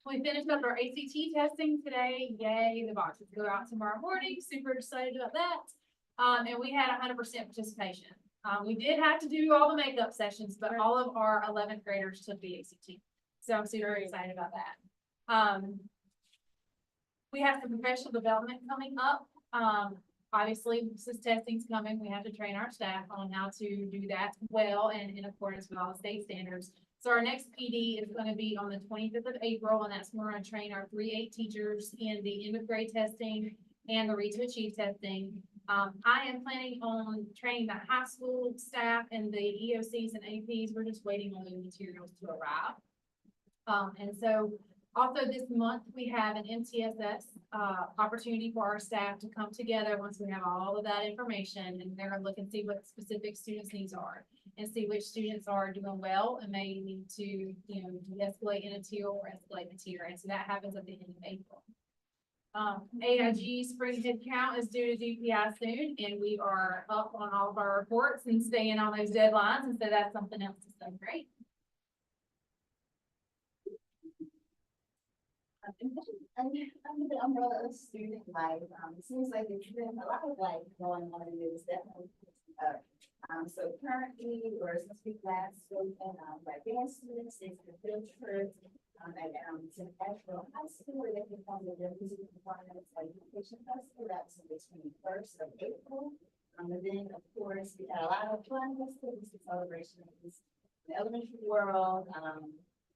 We finished up our ACT testing today. Yay, the boxes go out tomorrow morning. Super excited about that. And we had 100% participation. We did have to do all the makeup sessions, but all of our 11th graders took the ACT. So I'm super excited about that. We have some professional development coming up. Obviously, since testing's coming, we have to train our staff on how to do that well and in accordance with all the state standards. So our next PD is going to be on the 25th of April, and that's when we're going to train our 3-8 teachers in the end of grade testing and the Read to Achieve testing. I am planning on training the high school staff and the EOCs and APs. We're just waiting on the materials to arrive. And so Also, this month, we have an MTSS, opportunity for our staff to come together once we have all of that information, and they're gonna look and see what specific students' needs are, and see which students are doing well and may need to, de-escalate in a tier or escalate in a tier, and so that happens at the end of April. AIG spring head count is due to DPI soon, and we are up on all of our reports and staying on those deadlines, and so that's something else that's so great. Under the umbrella of student life, it seems like there's been a lot of life going on in this, definitely. So currently, or since we last spoke, by dance students, it's the field trip, to Asheville High School, where they can come to their music performance education festival, that's on the 21st of April. And then, of course, we had a lot of fun festivals, the celebration of this, the elementary world,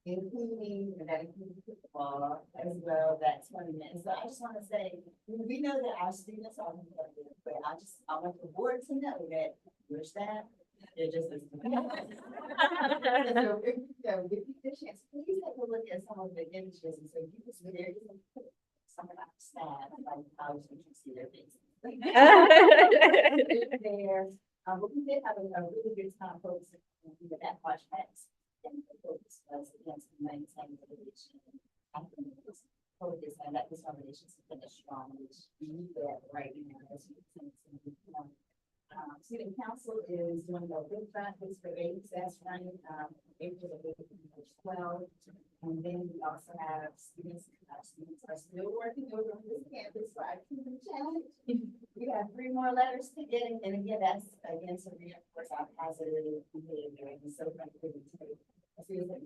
including, that includes football as well, that tournament. So I just want to say, we know that our students are competitive, but I want the board to know that your staff, they're just as competitive. So if you get the chance, please take a look at some of the images, and so you can see there is some of our staff, like college, you can see their faces. There, but we did have a really good time focusing on that much next. And the focus was against maintain relation. I think it was focus and that this foundation is finished strong, which we need that right now as we continue to move on. Student council is doing the big benefits for ASS running, April of 12. And then we also have students are still working over on this campus, so I keep them challenged. We have 3 more letters to get in, and again, that's again to reinforce our positive behavior, and so thankful to take. I feel like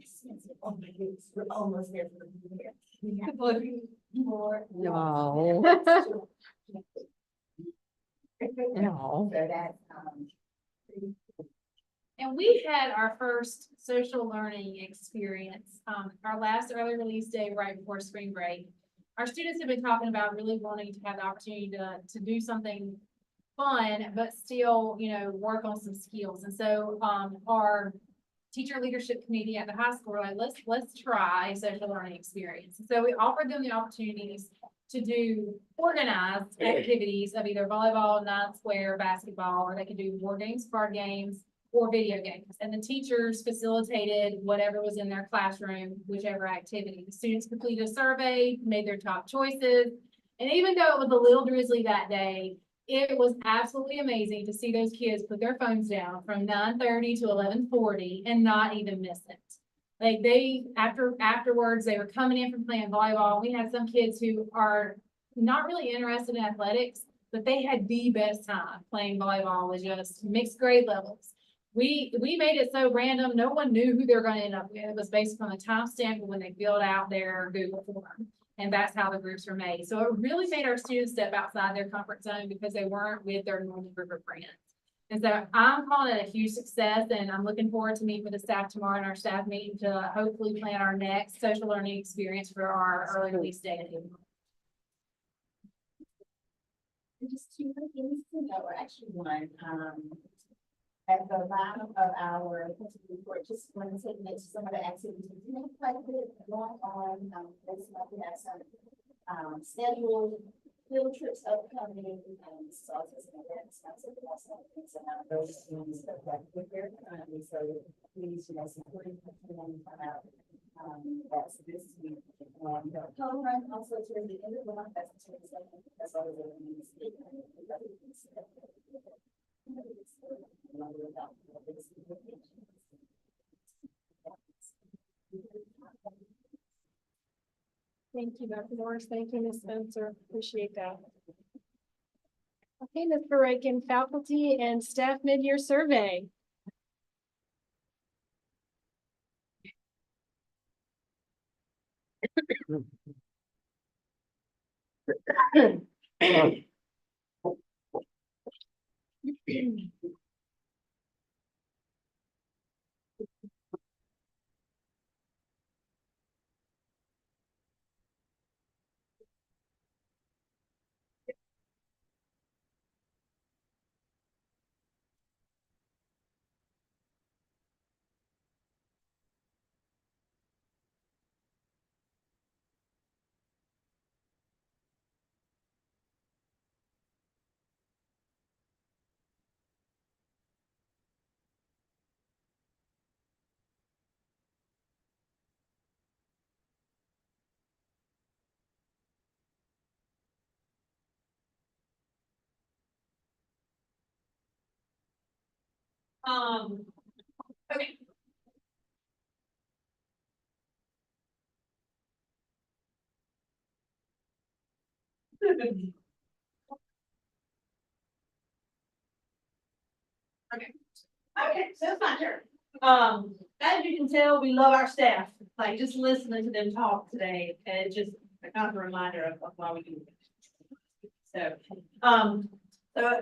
oh my goodness, we're almost there for the year. We have 3 more. No. No. So that's, And we had our first social learning experience, our last early release day right before spring break. Our students have been talking about really wanting to have the opportunity to do something fun, but still, work on some skills. And so, our teacher leadership committee at the high school were like, let's try a social learning experience. And so we offered them the opportunities to do organized activities of either volleyball, nine square, basketball, or they could do board games, card games, or video games. And the teachers facilitated whatever was in their classroom, whichever activity. The students completed a survey, made their top choices. And even though it was a little drizzly that day, it was absolutely amazing to see those kids put their phones down from 9:30 to 11:40 and not even miss it. Like afterwards, they were coming in from playing volleyball. We had some kids who are not really interested in athletics, but they had the best time playing volleyball with just mixed grade levels. We made it so random, no one knew who they were going to end up with. It was based on the timestamp when they filled out their Google form. And that's how the groups were made. So it really made our students step outside their comfort zone because they weren't with their normal group of friends. And so I'm calling it a huge success, and I'm looking forward to meeting with the staff tomorrow in our staff meeting to hopefully plan our next social learning experience for our early release day. just 2 things to know, or actually one, at the bottom of our report, just want to take notes of some of the activities. We have quite a bit going on. This month we have some scheduled field trips upcoming, so autism events, those things that we're here currently. So please, supporting them come out. That's this week. The poll run also towards the end of the month. That's the 22nd. That's always a mistake. Thank you, Dr. Morris. Thank you, Ms. Spencer. Appreciate that. Okay, Ms. Barakin, faculty and staff mid-year survey. Okay. Okay, so it's my turn. As you can tell, we love our staff, like just listening to them talk today, and it's just kind of a reminder of why we do it. So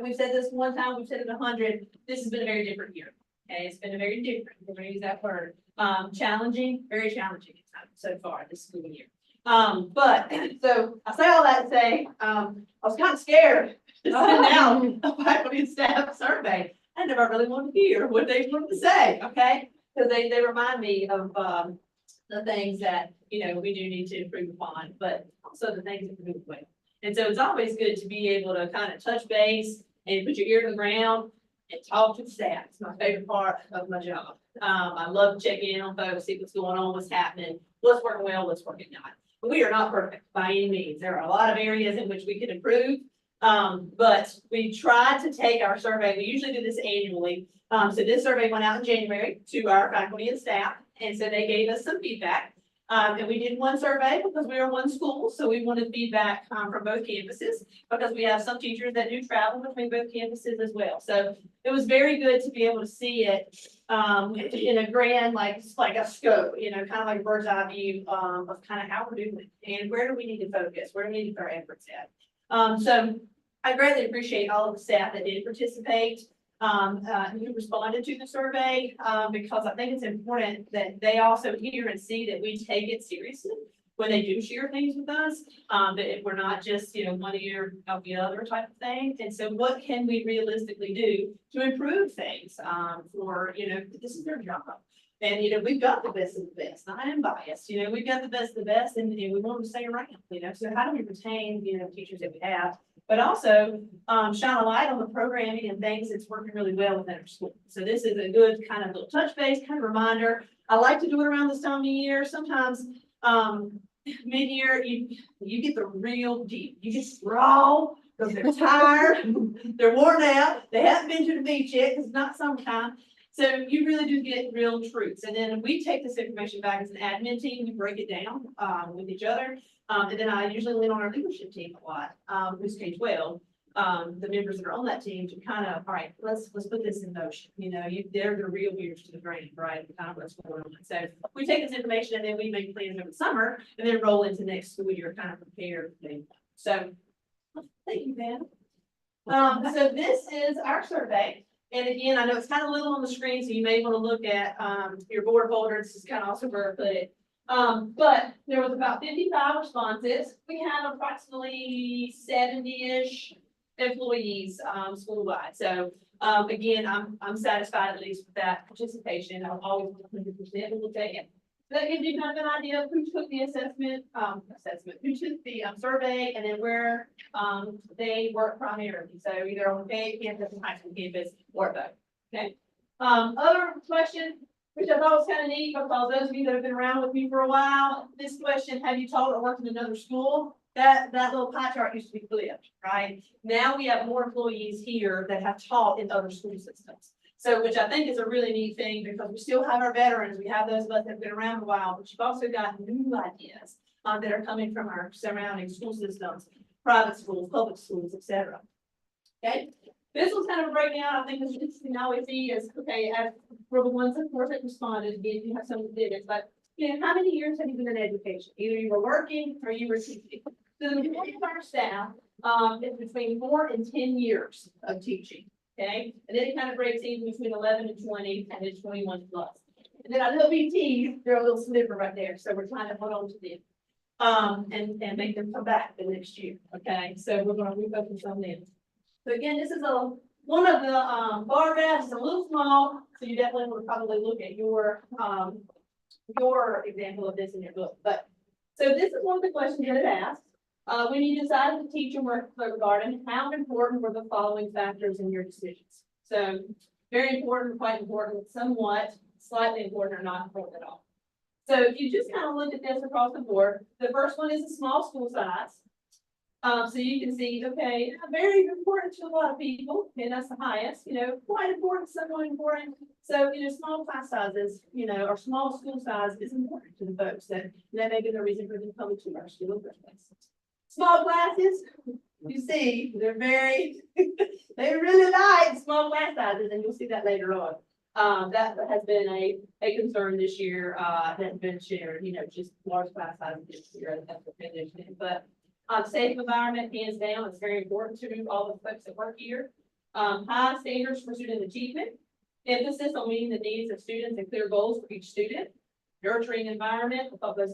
we've said this one time, we've said it 100, this has been a very different year. Okay, it's been a very different, we're gonna use that word, challenging, very challenging so far this school year. But, so I say all that to say, I was kind of scared to send out a faculty and staff survey. I never really wanted to hear what they wanted to say, okay? Because they remind me of, the things that, you know, we do need to improve upon, but also the things that we do well. And so it's always good to be able to kind of touch base and put your ear to the ground and talk to the staff. It's my favorite part of my job. I love checking in on folks, see what's going on, what's happening, what's working well, what's working not. But we are not perfect by any means. There are a lot of areas in which we can improve. But we tried to take our survey, we usually do this annually. So this survey went out in January to our faculty and staff, and so they gave us some feedback. And we did one survey because we are one school, so we wanted feedback from both campuses, because we have some teachers that do travel between both campuses as well. So it was very good to be able to see it in a grand, like a scope, you know, kind of like a bird's eye view of kind of how we're doing and where do we need to focus, where do we need to put our efforts at. So I greatly appreciate all of the staff that did participate, who responded to the survey, because I think it's important that they also hear and see that we take it seriously when they do share things with us, that we're not just, you know, one ear out the other type of thing. And so what can we realistically do to improve things, for, you know, this is their job. And, you know, we've got the best of the best. I am biased, you know, we've got the best of the best, and we want them to stay around, you know, so how do we retain, you know, teachers that we have? But also, shine a light on the programming and things that's working really well within our school. So this is a good kind of little touch base, kind of reminder. I like to do it around this time of year. Sometimes, mid-year, you get the real deep, you get raw, because they're tired, they're worn out, they haven't been to the beach yet, because it's not summertime. So you really do get real truths. And then we take this information back as an admin team, we break it down with each other. And then I usually lean on our leadership team a lot, who's K-12, the members that are on that team to kind of, all right, let's put this in motion. You know, they're the real ears to the brain, right? Kind of what's going on. So we take this information and then we make plans over the summer and then roll into next school year, kind of prepared. So thank you, Ben. So this is our survey. And again, I know it's kind of little on the screen, so you may want to look at your board folder. This is kind of also where I put it. But there was about 55 responses. We have approximately 70-ish employees school-wide. So again, I'm satisfied at least with that participation. I'll always 100% will take it. That gives you kind of an idea of who took the who took the survey, and then where they work primarily. So either on the K campus and high school campus or both. Okay. Other question, which I thought was kind of neat, because those of you that have been around with me for a while, this question: have you taught or worked in another school? That little pie chart used to be flipped, right? Now we have more employees here that have taught in other school systems. So, which I think is a really neat thing, because we still have our veterans, we have those of us that have been around a while, but you've also got new ideas that are coming from our surrounding school systems, private schools, public schools, etc. Okay, this was kind of a breakdown. I think this is interesting. I always see is, okay, as for the ones that course that responded, again, you have some that did it, but you know, how many years have you been in education? Either you were working or you were teaching. So the majority of our staff is between 4 and 10 years of teaching. Okay, and then it kind of breaks even between 11 and 20 and then 21 plus. And then our little BTs, they're a little sliver right there. So we're trying to hold on to them and make them come back the next year. Okay, so we're going to refocus on them. So again, this is one of the bar graphs. It's a little small, so you definitely would probably look at your example of this in your book. But so this is one of the questions that it asks. When you decided to teach and work at Clover Garden, how important were the following factors in your decisions? So very important, quite important, somewhat, slightly important, or not important at all. So if you just kind of look at this across the board, the first one is a small school size. So you can see, okay, very important to a lot of people, and that's the highest, quite important, somewhat important. So, small class sizes, or small school size is important to the folks that may be the reason for them coming to our school in the first place. Small classes, you see, they're very, they really like small class sizes, and you'll see that later on. That has been a concern this year, that's been shared, just large class sizes this year, that's what they're doing. But safe environment, hands down, it's very important to all the folks that work here. High standards for student achievement, emphasis on meeting the needs of students and clear goals for each student. Nurturing environment, I thought those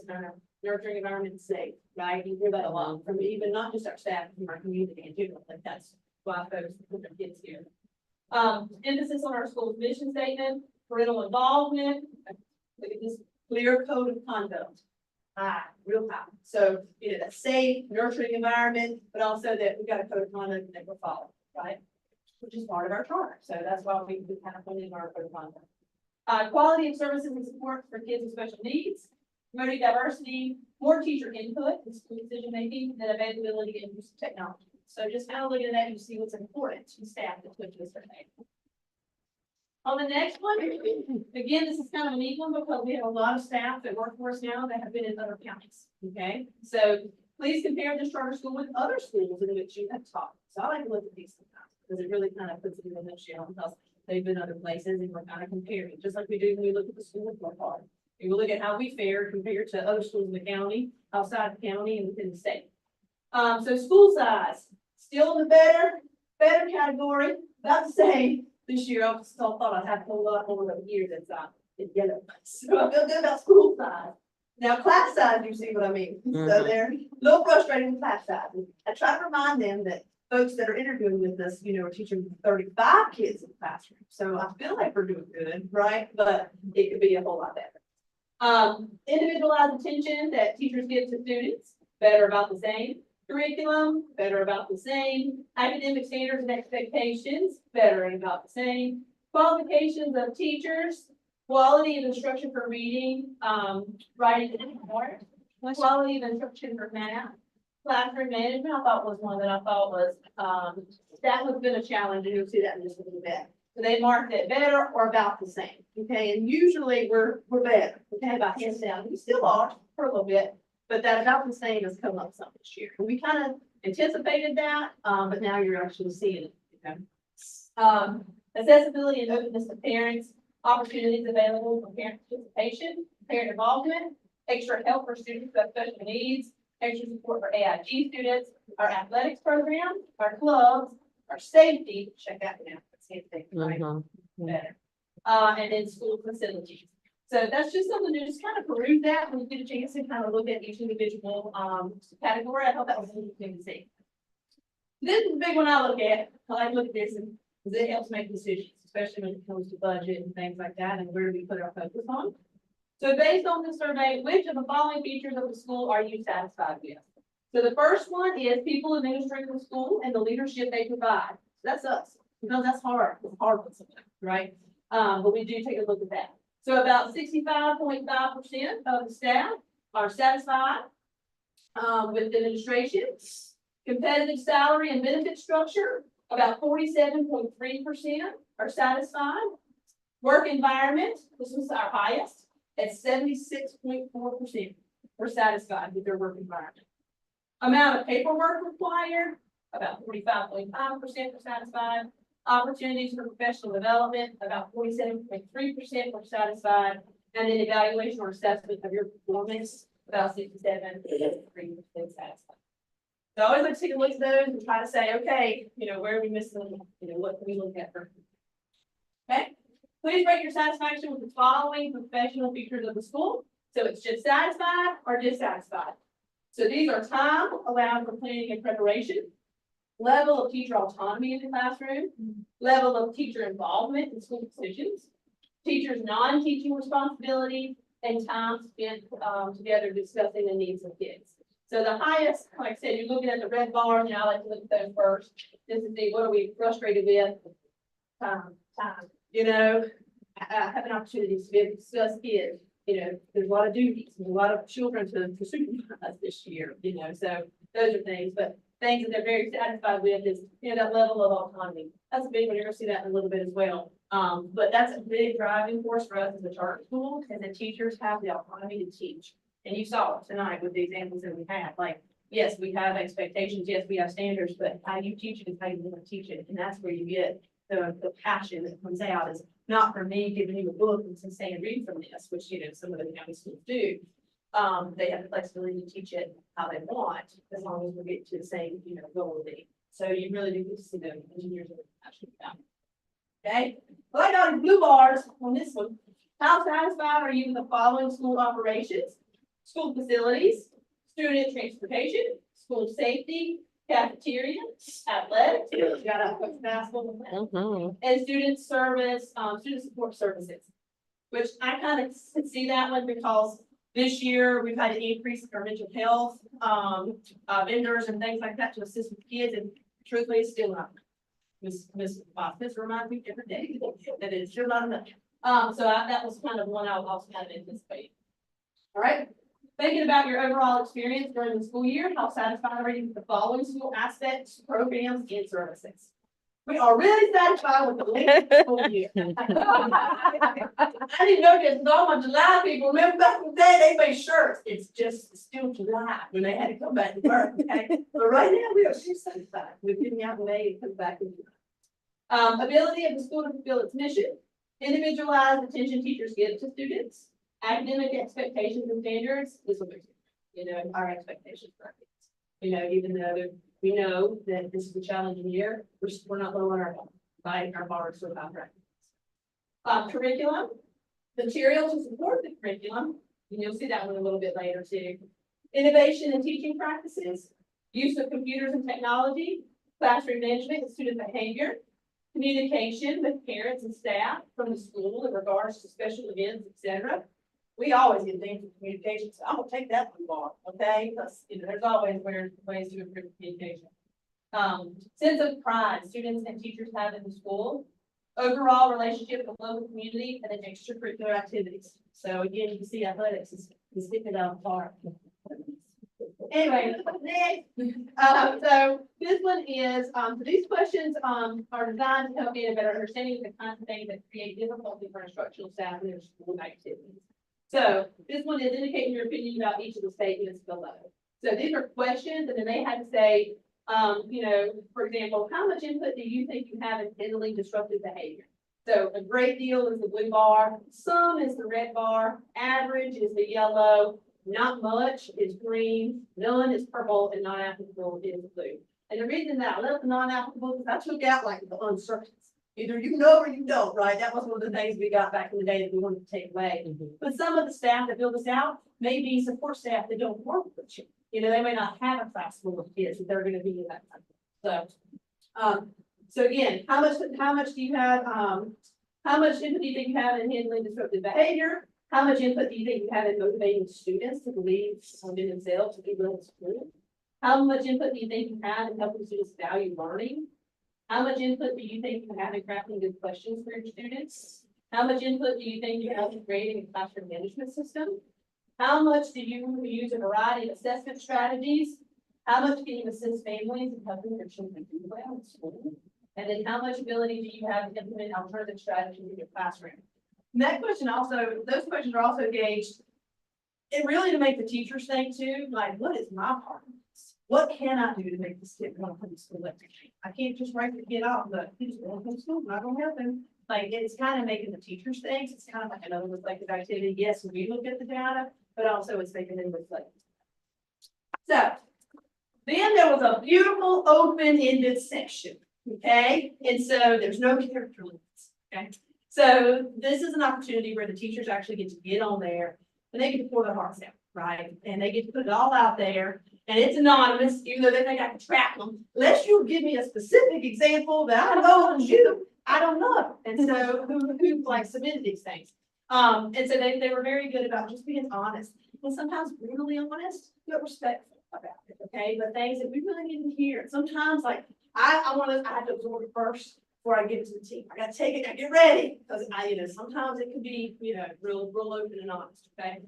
nurturing environment is safe, right? You hear that a lot from even not just our staff, from our community in general, like that's why folks put their kids here. Emphasis on our school's mission statement, parental involvement, look at this clear code of conduct. Real high. So, that safe, nurturing environment, but also that we've got a code of conduct that we're following, right? Which is part of our charter. So that's why we kind of put in our code of conduct. Quality of services and support for kids with special needs, promoting diversity, more teacher input in school decision making, and availability and use of technology. So just kind of looking at that, you see what's important to staff that put this survey. On the next one, again, this is kind of a neat one because we have a lot of staff that work for us now that have been in other counties. Okay, so please compare this charter school with other schools in which you have taught. So I like to look at these sometimes because it really kind of puts it in a nutshell because they've been other places and we're kind of comparing, just like we do when we look at the school with our part. And we look at how we fare compared to other schools in the county, outside the county, and within the state. So school size, still in the better category, about the same. This year, I still thought I'd have a whole lot more of a year that's in yellow. So I feel good about school size. Now, class size, you see what I mean? So they're a little frustrated with class size. I try to remind them that folks that are interviewing with us, are teaching 35 kids in the classroom. So I feel like we're doing good, right? But it could be a whole lot better. Individualized attention that teachers give to students, better about the same. Curriculum, better about the same. Academic standards and expectations, better and about the same. Qualifications of teachers, quality of instruction for reading, writing and art, quality of instruction for math. Classroom management, I thought was one that I thought was, that has been a challenge, and you'll see that in just a little bit. So they marked it better or about the same, okay? And usually we're better, okay, about hands down. We still are for a little bit. But that about the same has come up some this year. We kind of anticipated that, but now you're actually seeing it. Okay? Accessibility and openness to parents, opportunities available for parent participation, parent involvement, extra help for students with special needs, extra support for AIG students, our athletics program, our clubs, our safety, check that now, same thing, right? Better. And then school facilities. So that's just something to just kind of peruse that when you get a chance to kind of look at each individual category. I thought that was interesting to see. This is the big one I look at. I like to look at this and it helps make decisions, especially when it comes to budget and things like that and where we put our focus on. So based on this survey, which of the following features of the school are you satisfied with? So the first one is people administrating the school and the leadership they provide. So that's us. That's hard. It's hard with something, right? But we do take a look at that. So about 65.5% of the staff are satisfied with the administration. Competitive salary and benefit structure, about 47.3% are satisfied. Work environment, this was our highest, at 76.4% were satisfied with their work environment. Amount of paperwork required, about 45.5% were satisfied. Opportunities for professional development, about 47.3% were satisfied, and then evaluation or assessment of your performance, about 67.3% satisfied. So I always like to take a look at those and try to say, okay, where are we missing? What can we look at first? Okay, please rate your satisfaction with the following professional features of the school. So it's just satisfied or dissatisfied. So these are time allowed for planning and preparation. Level of teacher autonomy in the classroom, level of teacher involvement in school decisions, teachers' non-teaching responsibility, and time spent together discussing the needs of kids. So the highest, like I said, you're looking at the red bars, and I like to look at those first. This is the, what are we frustrated with? Time. Having opportunities to be able to discuss kids. There's a lot of duties, there's a lot of children to supervise this year, so those are things, but things that they're very satisfied with is, that level of autonomy. That's a big one. You're gonna see that in a little bit as well. But that's a big driving force for us as a charter school, and the teachers have the autonomy to teach. And you saw it tonight with the examples that we had, like, yes, we have expectations, yes, we have standards, but how you teach it is how you want to teach it, and that's where you get the passion that comes out, is not from me giving you a book and saying read from this, which, some of the county schools do. They have the flexibility to teach it how they want, as long as we get to the same, goal. So you really do get to see the engineers that are passionate about it. Okay, well, I got the blue bars on this one. How satisfied are you with the following school operations? School facilities, student transportation, school safety, cafeteria, athletics, you got a coach basketball, Mhm. and student service, student support services. Which I kind of see that one because this year we've had to increase our mental health, vendors and things like that to assist with kids, and truthfully, it's still not. Miss Smith reminds me every day that it's still not enough. So that was kind of one I was also kind of anticipating. All right. Thinking about your overall experience during the school year, how satisfied are you with the following school aspects, programs, and services? We are really satisfied with the length of the school year. I didn't know this, all my July people, remember back in the day, they made shirts, it's just still July when they had to come back to work, okay? But right now, we are so satisfied with getting out in May and come back in July. Ability of the school to fulfill its mission, individualized attention teachers give to students, academic expectations and standards, this will be, our expectations for our kids. Even though we know that this is a challenging year, we're not lowering our bar so high. Curriculum, materials to support the curriculum, and you'll see that one a little bit later too. Innovation and teaching practices, use of computers and technology, classroom management and student behavior, communication with parents and staff from the school in regards to special events, etc. We always get things with communication, so I'm gonna take that one bar, okay? Because there's always ways to improve communication. Sense of pride students and teachers have in the school, overall relationship with the local community, and then extracurricular activities. So again, you can see athletics is sticking out far. Anyway, next. So this one is, so these questions are designed to help gain a better understanding of the kinds of things that create difficulty for instructional staff in their school activities. So this one is indicating your opinion about each of the statements below. So these are questions, and then they had to say, for example, how much input do you think you have in handling disruptive behavior? So a great deal is the blue bar, some is the red bar, average is the yellow, not much is green, none is purple, and not applicable is blue. And the reason that I left the non-applicable is I took out like the uncertainties. Either you know or you don't, right? That was one of the things we got back in the day that we wanted to take away. But some of the staff that build this out may be support staff that don't work with you. They may not have a class full of kids that they're going to be in that time. So again, how much do you have? How much input do you think you have in handling disruptive behavior? How much input do you think you have in motivating students to believe in themselves to be willing to school? How much input do you think you have in helping students value learning? How much input do you think you have in crafting good questions for your students? How much input do you think you have in creating a classroom management system? How much do you use a variety of assessment strategies? How much can you assist families in helping their children do well in school? And then how much ability do you have to implement alternative strategies in your classroom? And that question also, those questions are also gauged, and really to make the teachers think too, like, what is my part in this? What can I do to make this kid want to come to school every day? I can't just write the kid off, but he's going to come to school, I'm not going to help him. Like, it's kind of making the teachers think, it's kind of like another reflective activity. Yes, we look at the data, but also it's making them reflect. So, then there was a beautiful open-ended section, okay? And so there's no character limits, okay? So this is an opportunity where the teachers actually get to get on there and they get to pour their hearts out, right? And they get to put it all out there, and it's anonymous, even though they think I can track them. Unless you give me a specific example that I know is you, I don't know. And so who like submitted these things? And so they were very good about just being honest, and sometimes brutally honest, but respectful about it, okay? But things that we really need to hear. Sometimes, like, I have to absorb it first before I give it to the team. I gotta take it, I get ready, because sometimes it can be, real open and honest, okay?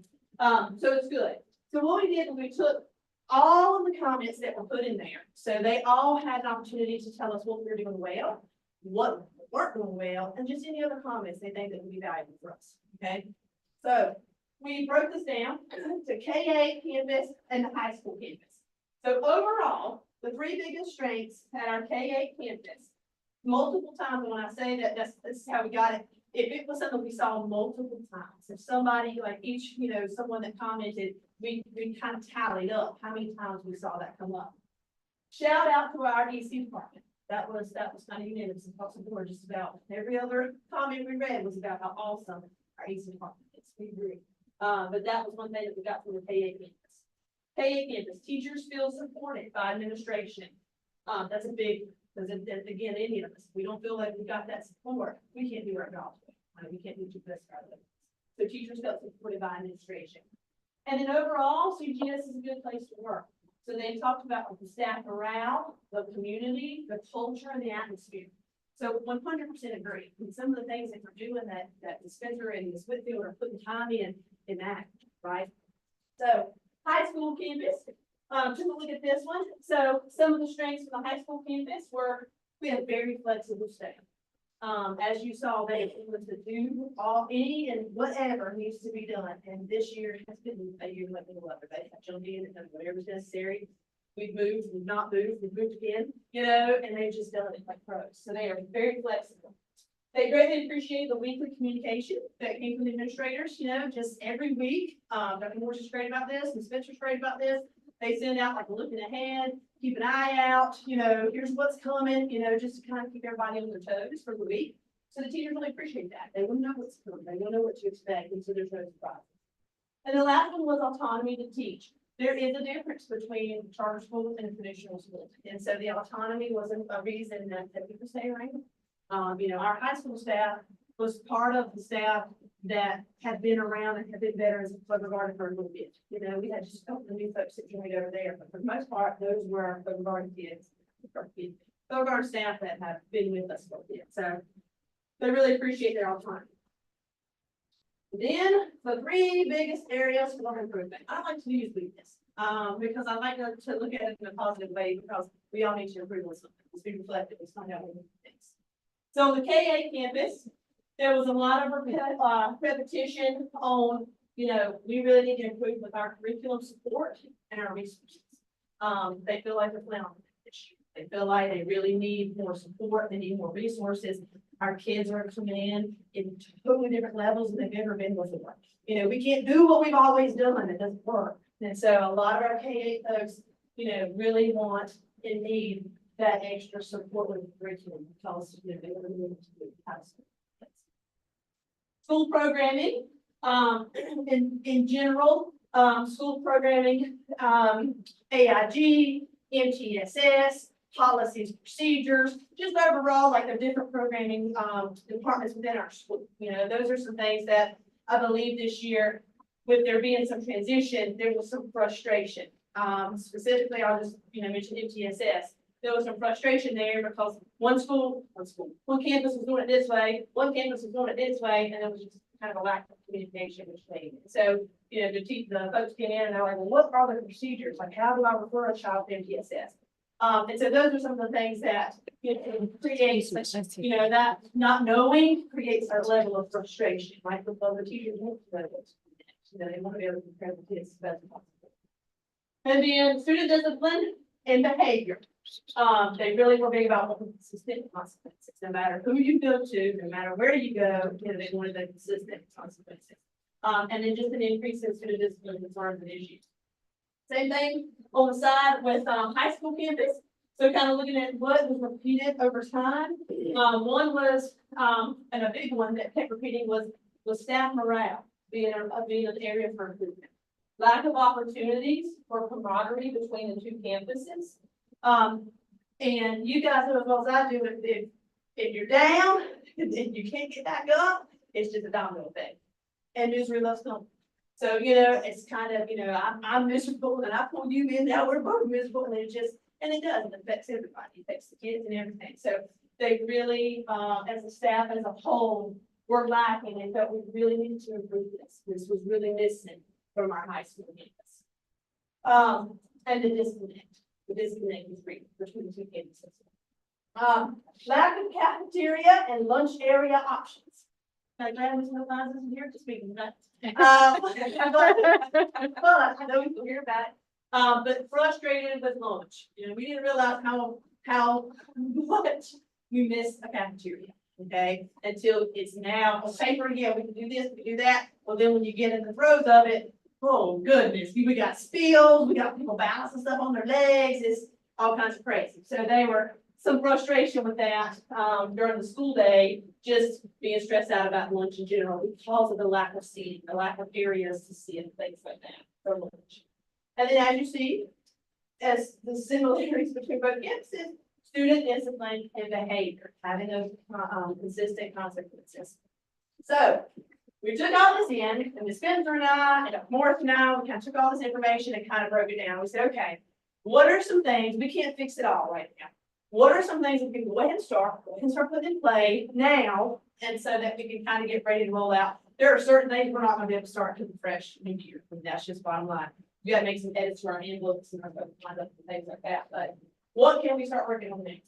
So it's good. So what we did was we took all of the comments that were put in there. So they all had an opportunity to tell us what we were doing well, what weren't doing well, and just any other comments they think that would be valuable for us, okay? So we broke this down to K-8 campus and the high school campus. So overall, the three biggest strengths at our K-8 campus, multiple times, when I say that, this is how we got it. If it was something we saw multiple times, if somebody, like each, someone that commented, we kind of tallied up how many times we saw that come up. Shout out to our EC department. That was kind of unanimous across the board. Just about every other comment we read was about how awesome our EC department is. We agree. But that was one thing that we got from the K-8 campus. K-8 campus, teachers feel supported by administration. That's a big, because again, any of us, we don't feel like we got that support, we can't do our job. We can't do the best out of it. So teachers felt supported by administration. And then overall, CGS is a good place to work. So they talked about the staff morale, the community, the culture, and the atmosphere. So 100% agree. And some of the things that we're doing that Spencer and Ms. Whitfield are putting time in that, right? So high school campus, took a look at this one. So some of the strengths from the high school campus were we had very flexible staff. As you saw, they were able to do any and whatever needs to be done. And this year has been a year like no other. They have jumped in and done whatever's necessary. We've moved, we've not moved, we've moved again, and they've just done it like pros. So they are very flexible. They greatly appreciate the weekly communication that came from the administrators, just every week. Dr. Moore's is great about this, and Spencer's great about this. They send out like looking ahead, keep an eye out, here's what's coming, just to kind of keep everybody on their toes for the week. So the teachers really appreciate that. They will know what's coming, they will know what to expect, and so there's no surprise. And the last one was autonomy to teach. There is a difference between charter schools and traditional schools. And so the autonomy wasn't a reason that people say, right? Our high school staff was part of the staff that had been around and had been veterans of Clover Garden for a little bit. We had just a couple of new folks that joined over there, but for the most part, those were our Clover Garden kids. Clover Garden staff that have been with us for a bit. So they really appreciate their autonomy. Then the three biggest areas for improvement. I like to use weakness because I like to look at it in a positive way because we all need to improve on something. Let's be reflective. Let's find out what we think. So on the K-8 campus, there was a lot of repetition on, we really need to improve with our curriculum support and our resources. They feel like they're playing on the issue. They feel like they really need more support. They need more resources. Our kids are coming in totally different levels than they've ever been before. We can't do what we've always done. It doesn't work. And so a lot of our K-8 folks, really want and need that extra support with the curriculum because, they really need to do high school. School programming, in general, school programming, AIG, MTSS, policies, procedures, just overall, like the different programming departments within our school. Those are some things that I believe this year, with there being some transition, there was some frustration. Specifically, I'll just mention MTSS. There was some frustration there because one campus was doing it this way, one campus was doing it this way, and it was just kind of a lack of communication between. So, the folks came in and they're like, well, what are the procedures? Like, how do I refer a child to MTSS? And so those are some of the things that creates, that not knowing creates our level of frustration, right? Because the teachers want to know what's next. They want to be able to prepare the kids the best possible. And then student discipline and behavior. They really were big about consistent consequences. No matter who you go to, no matter where you go, they wanted the consistent consequences. And then just an increase in student discipline concerns and issues. Same thing on the side with high school campus. So kind of looking at what was repeated over time. One was, and a big one that kept repeating was staff morale being an area for improvement. Lack of opportunities for camaraderie between the two campuses. And you guys know as well as I do, if you're down and you can't get back up, it's just a domino effect. And misery loves company. So, it's kind of, I'm miserable and I pull you in, now we're both miserable, and it does, it affects everybody, it affects the kids and everything. So they really, as a staff, as a whole, were lacking and felt we really needed to improve this. This was really missing from our high school campus. and the disconnect is real between the two campuses. Lack of cafeteria and lunch area options. Now, glad Ms. Mills isn't here to speak of that. But I know you'll hear about it. But frustrated with lunch. You know, we didn't realize how much we miss a cafeteria. Okay, until it's now on paper, yeah, we can do this, we can do that. Well, then when you get in the throes of it, oh goodness, we got spills, we got people balancing stuff on their legs, it's all kinds of crazy. So they were some frustration with that, during the school day, just being stressed out about lunch in general because of the lack of seating, the lack of areas to sit and things like that for lunch. And then as you see, as the similarities between both campuses, student discipline and behavior, having those consistent consequences. So we took all this in, and Ms. Spencer and I, and Morris and I, we kind of took all this information and kind of broke it down. We said, okay, what are some things, we can't fix it all right now. What are some things that we can go ahead and start putting in play now, and so that we can kind of get ready to roll out. There are certain things we're not going to be able to start until the fresh new year. I mean, that's just bottom line. You got to make some edits to our handbooks and things like that, but what can we start working on next?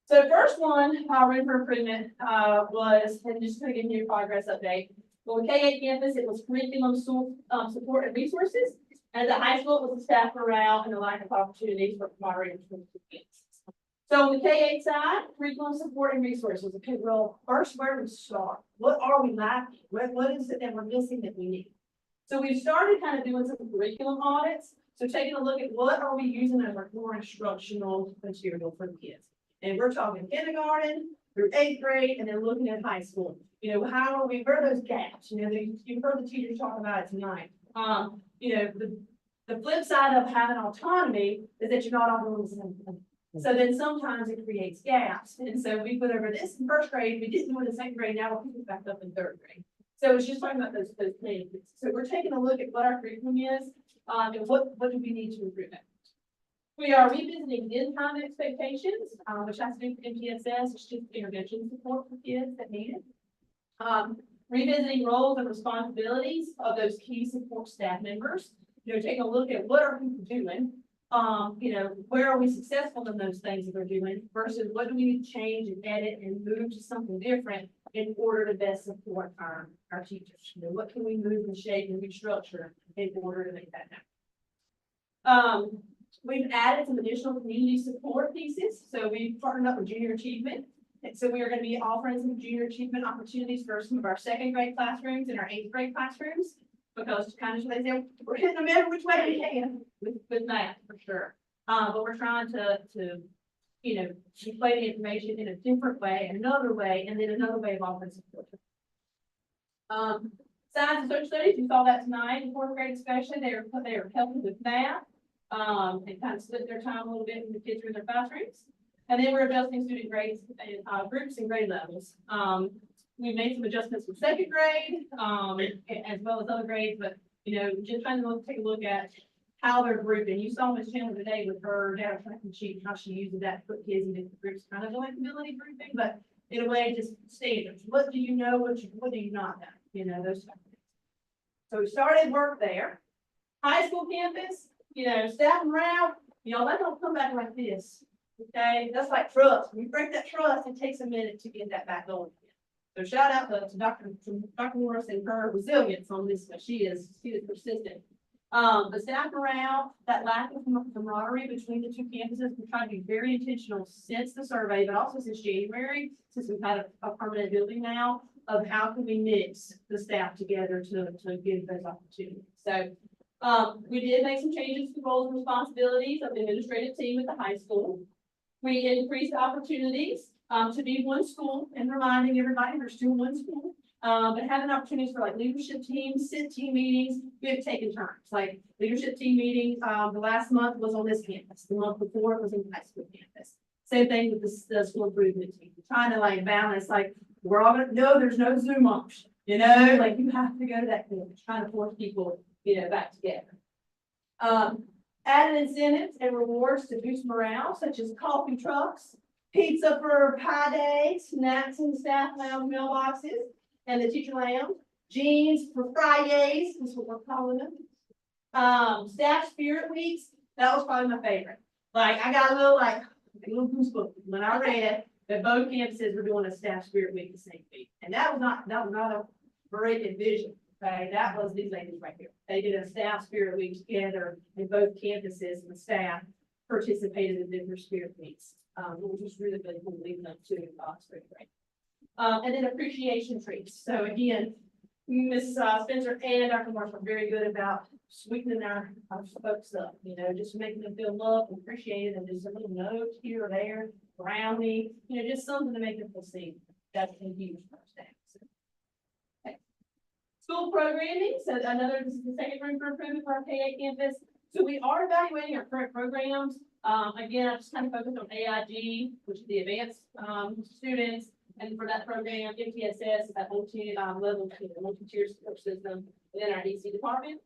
So first one, room for improvement, was, and just to give you a progress update. Well, the K-8 campus, it was curriculum support and resources. And at the high school, it was the staff morale and the lack of opportunities for camaraderie between the two campuses. So on the K-8 side, curriculum support and resources. Okay, well, first, where do we start? What are we lacking? What is it that we're missing that we need? So we started kind of doing some curriculum audits. So taking a look at what are we using as our core instructional material for the kids. And we're talking kindergarten through 8th grade and then looking at high school. You know, how are we, where are those gaps? You know, you've heard the teachers talk about it tonight. You know, the flip side of having autonomy is that you're not all doing the same thing. So then sometimes it creates gaps. And so we put over this in 1st grade, we didn't do it in 2nd grade, now we're picking it back up in 3rd grade. So it's just talking about those things. So we're taking a look at what our curriculum is, and what do we need to improve it. We are revisiting in-time expectations, which has to do with MTSS, it's just intervention support for kids that need it. Revisiting roles and responsibilities of those key support staff members. You know, taking a look at what are people doing, you know, where are we successful in those things that they're doing versus what do we need to change and edit and move to something different in order to best support our teachers. You know, what can we move and shape and restructure in order to make that happen? We've added some additional community support pieces. So we've partnered up with Junior Achievement. And so we are going to be offering some Junior Achievement opportunities for some of our 2nd grade classrooms and our 8th grade classrooms. Because kind of, they say, we're hitting them every which way we can with math for sure. But we're trying to, you know, display the information in a different way, another way, and then another way of offering support. Science and social studies, you saw that tonight in 4th grade especially, they were helping with math. And kind of split their time a little bit when the kids were in their classrooms. And then we're adjusting student grades and groups and grade levels. We made some adjustments for 2nd grade, as well as other grades, but you know, just trying to take a look at how they're grouping. You saw Ms. Chandler today with her data tracking sheet, how she uses that to put kids in different groups, kind of like ability grouping, but in a way just standards. What do you know? What do you not know? You know, those type of things. So we started work there. High school campus, you know, staff morale, you know, that don't come back like this. Okay, that's like trust. When you break that trust, it takes a minute to get that back going. So shout out to Dr. Morris and her resilience on this, but she is persistent. The staff morale, that lack of camaraderie between the two campuses, we're trying to be very intentional since the survey, but also since January, since we've had a permanent building now, of how can we mix the staff together to give those opportunities. So we did make some changes to roles and responsibilities of the administrative team at the high school. We increased opportunities to be one school and reminding everybody there's still one school. But having opportunities for like leadership teams, sit team meetings, we have taken turns. Like leadership team meeting, the last month was on this campus. The month before it was on the high school campus. Same thing with the school improvement team. We're trying to like balance, like we're all gonna, no, there's no Zoom option. You know, like you have to go to that campus, trying to force people, you know, back together. Added incentives and rewards to boost morale, such as coffee trucks, pizza for pie day, snacks in the staff lounge mailboxes, and the teacher lounge, jeans for Fridays, is what we're calling them. Staff spirit weeks, That was probably my favorite. Like, I got a little goosebumps when I read that both campuses were doing a staff spirit week the same week. And that was not a great vision, okay? That was these ladies right here. They did a staff spirit week together, and both campuses and the staff participated in different spirit weeks. Which was really, really cool leading up to spring break. And then appreciation treats. So again, Ms. Spencer and Dr. Marsh were very good about sweetening our folks up, just making them feel loved and appreciated, and just a little note here or there, brownie, just something to make them feel seen. That's a huge for our staff. So. Okay. School programming, so this is the second room for improvement for our K-8 campus. So we are evaluating our current programs. Again, I just kind of focused on AIG, which is the advanced students. And for that program, MTSS is that multi-tier support system within our EC department.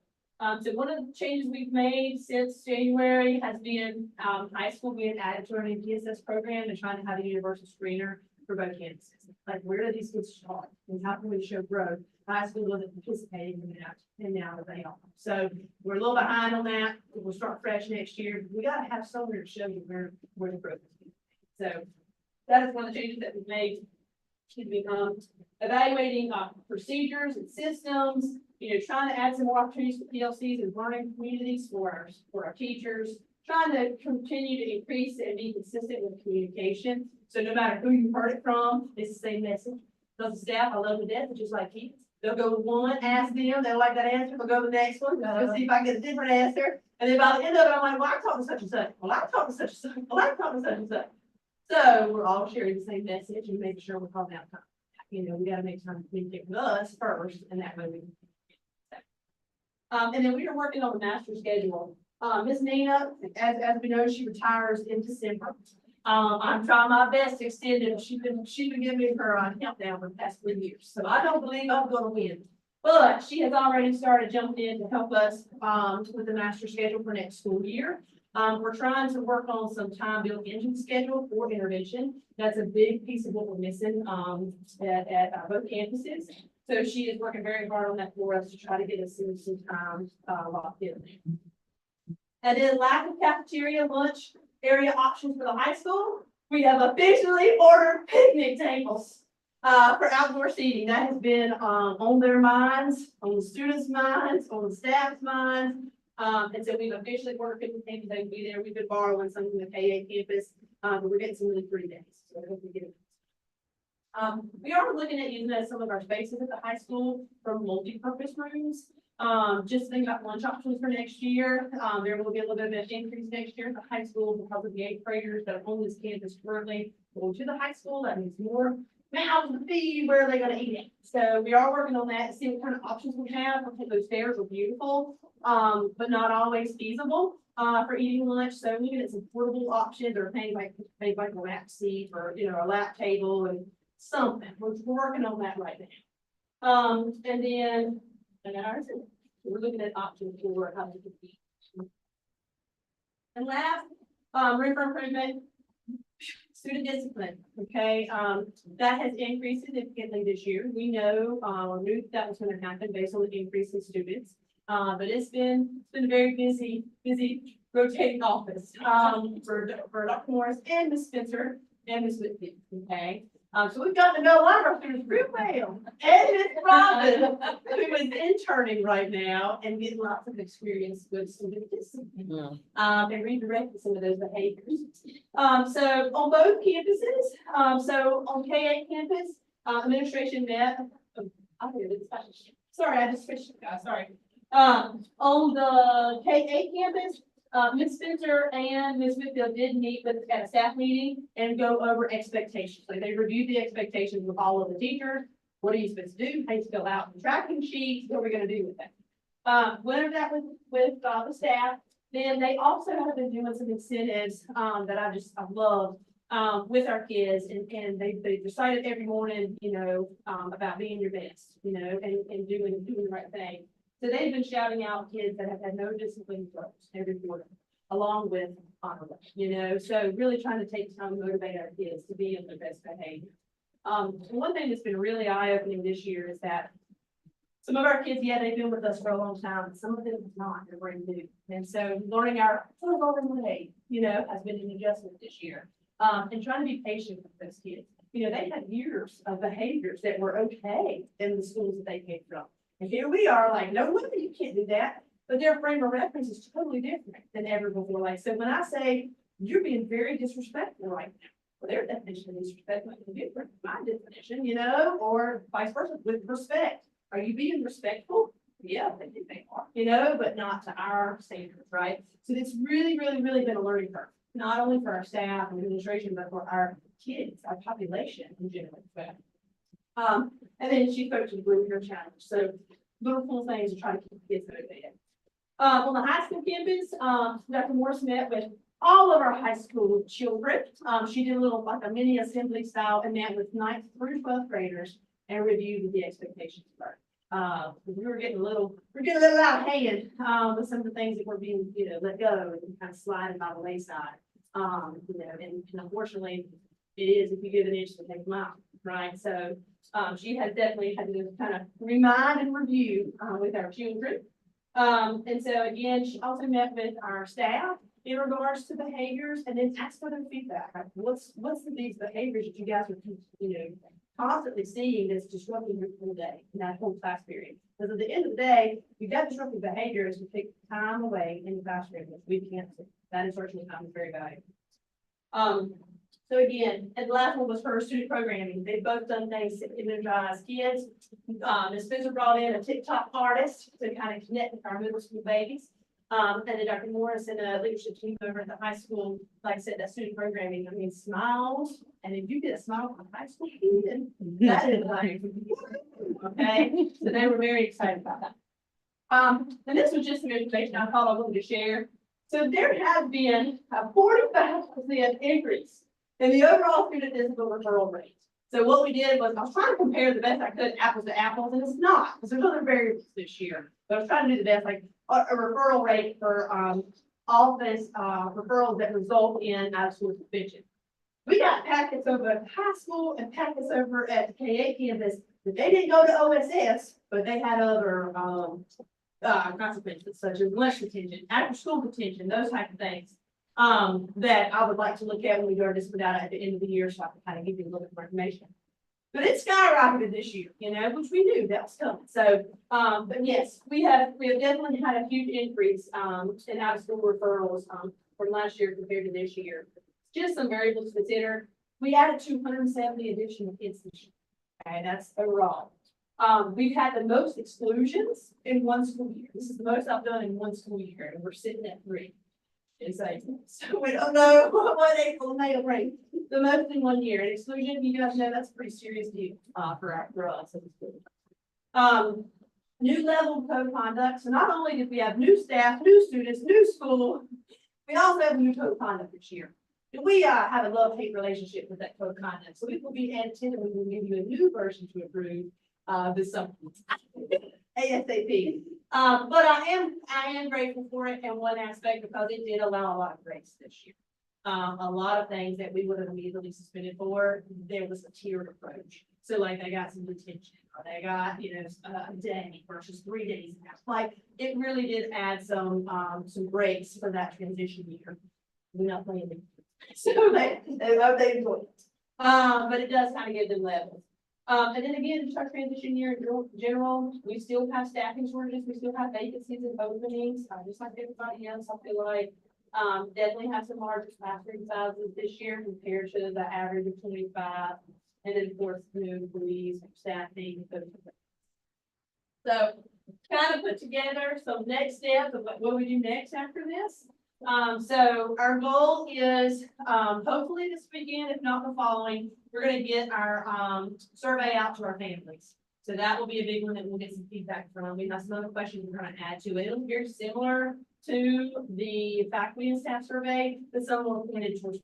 So one of the changes we've made since January has been high school being added to our MTSS program and trying to have a universal screener for both campuses. Like, where do these kids start and how can we show growth? High school wasn't participating in that, and now they are. So we're a little behind on that. We'll start fresh next year. We got to have somewhere to show you where the growth is. So that is one of the changes that we've made. Evaluating procedures and systems, trying to add some more opportunities for PLCs and learning communities for our teachers, trying to continue to increase and be consistent with communication. So no matter who you heard it from, it's the same message. Those staff, I love to death, just like kids. They'll go to one, ask them, they'll like that answer, they'll go to the next one, they'll see if I can get a different answer. And then by the end of it, I'm like, well, I talked to such and such. Well, I talked to such and such. Well, I talked to such and such. So we're all sharing the same message and making sure we're calling out time. We gotta make time to communicate with us first, and that way we can. And then we are working on the master schedule. Miss Nina, as we know, she retires in December. I'm trying my best to extend it. She's been giving me her countdown for the past 3 years, so I don't believe I'm gonna win. But she has already started jumping in to help us with the master schedule for next school year. We're trying to work on some time built engine schedule for intervention. That's a big piece of what we're missing at both campuses. So she is working very hard on that for us to try to get us some time locked in. And then lack of cafeteria lunch area options for the high school. We have officially ordered picnic tables for outdoor seating. That has been on their minds, on the students' minds, on the staff's minds. And so we've officially ordered picnic tables. They will be there. We've been borrowing some from the K-8 campus, but we're getting some really pretty days. So I hope we get it. We are looking at using some of our spaces at the high school for multi-purpose rooms. Just think about lunch options for next year. There will be a little bit of an increase next year at the high school because of the 8th graders that are on this campus currently going to the high school. That means more mouths to feed. Where are they going to eat it? So we are working on that to see what kind of options we have. I think those stairs are beautiful, but not always feasible for eating lunch. So looking at some portable options or things like a lap seat or a lap table and something. We're working on that right now. And then we're looking at options for how to compete. And last, room for improvement, student discipline. Okay, that has increased significantly this year. We know, knew that was going to happen based on the increase in students. But it's been a very busy rotating office for Dr. Morris and Ms. Spencer and Ms. Whitfield. Okay. So we've gotten to know a lot of our students real well. And Ms. Robin, who is interning right now and getting lots of experience with student discipline. And redirecting some of those behaviors. So on both campuses, so on K-8 campus, administration met. Sorry, I just switched. Sorry. On the K-8 campus, Ms. Spencer and Ms. Whitfield did meet at a staff meeting and go over expectations. So they reviewed the expectations with all of the teachers. What are you supposed to do? How you fill out the tracking sheets? What are we going to do with that? Went over that with the staff. Then they also have been doing some incentives that I love with our kids, and they decided every morning, about being your best, and doing the right thing. So they've been shouting out kids that have had no discipline first every quarter, along with honor, so really trying to take time to motivate our kids to be in their best behavior. One thing that's been really eye-opening this year is that Some of our kids, yeah, they've been with us for a long time, but some of them have not, they're brand new. And so learning our way, has been an adjustment this year. And trying to be patient with those kids. They had years of behaviors that were okay in the schools that they came from. And here we are like, no wonder you can't do that. But their frame of reference is totally different than ever before. Like, so when I say you're being very disrespectful right now, well, their definition of disrespect might be different from my definition, or vice versa with respect. Are you being respectful? Yeah, I think they are, but not to our standards, right? So it's really, really, really been a learning curve, not only for our staff and administration, but for our kids, our population in general. And then she spoke to the Blue Year Challenge. So little cool things to try to keep kids motivated. On the high school campus, Dr. Morris met with all of our high school children. She did a little like a mini assembly style and met with 9th through 12th graders and reviewed the expectations for. We were getting a little out of hand with some of the things that were being, let go and kind of sliding by the wayside. And unfortunately, it is if you give an inch to take a mile, right? So she has definitely had to kind of remind and review with our children. And so again, she also met with our staff in regards to behaviors and then asked for their feedback. Like, what's these behaviors that you guys are, constantly seeing that's disrupting your whole day in that whole class period? Because at the end of the day, you've got disruptive behaviors to take time away in the classroom, which we can't see. That instructional time is very valuable. So again, and the last one was her student programming. They've both done things to energize kids. Ms. Spencer brought in a TikTok artist to kind of connect with our middle school babies. And then Dr. Morris and a leadership team over at the high school, like I said, that student programming, smiles. And if you get a smile from a high school kid, that is like, okay. So they were very excited about that. And this was just some information I thought I wanted to share. So there has been a 45% increase in the overall student discipline referral rate. So what we did was I was trying to compare the best I could apples to apples, and it's not, because there's other variables this year. But I was trying to do the best, like a referral rate for office referrals that result in out of school suspension. We got packets over at high school and packets over at the K-8 campus that they didn't go to OSS, but they had other consequences such as lunch detention, after school detention, those type of things. That I would like to look at when we go to this without at the end of the year, so I can kind of give you a little bit more information. But it skyrocketed this year, which we knew that was coming. So, but yes, we have definitely had a huge increase in out of school referrals from last year compared to this year. Just some variables to consider. We added 270 additional kids this year. Okay, that's overall. We've had the most exclusions in one school year. This is the most I've done in one school year, and we're sitting at 3. So we don't know what April, May will bring. The most in 1 year. And exclusion, you guys know that's a pretty serious deal for us. New level code of conduct. So not only did we have new staff, new students, new school, we also have new code of conduct this year. And we have a love-hate relationship with that code of conduct. So we will be added to and we will give you a new version to approve this summer. ASAP. But I am grateful for it in one aspect because it did allow a lot of grace this year. A lot of things that we would have immediately suspended for, there was a tiered approach. So like they got some detention or they got, a day versus 3 days. Like it really did add some breaks for that transition year. We're not playing it. So they enjoyed it. But it does kind of give them levels. And then again, just our transition year in general, we still have staffing shortages, we still have vacancies and openings, just like everybody else. I feel like definitely have some larger classroom sizes this year compared to the average of 25. And then of course, new employees, staffing. So kind of put together some next steps of what we do next after this. So our goal is hopefully this weekend, if not the following, we're going to get our survey out to our families. So that will be a big one that we'll get some feedback from. We have some other questions we're going to add to it. It'll be very similar to the faculty and staff survey, but some more pointed towards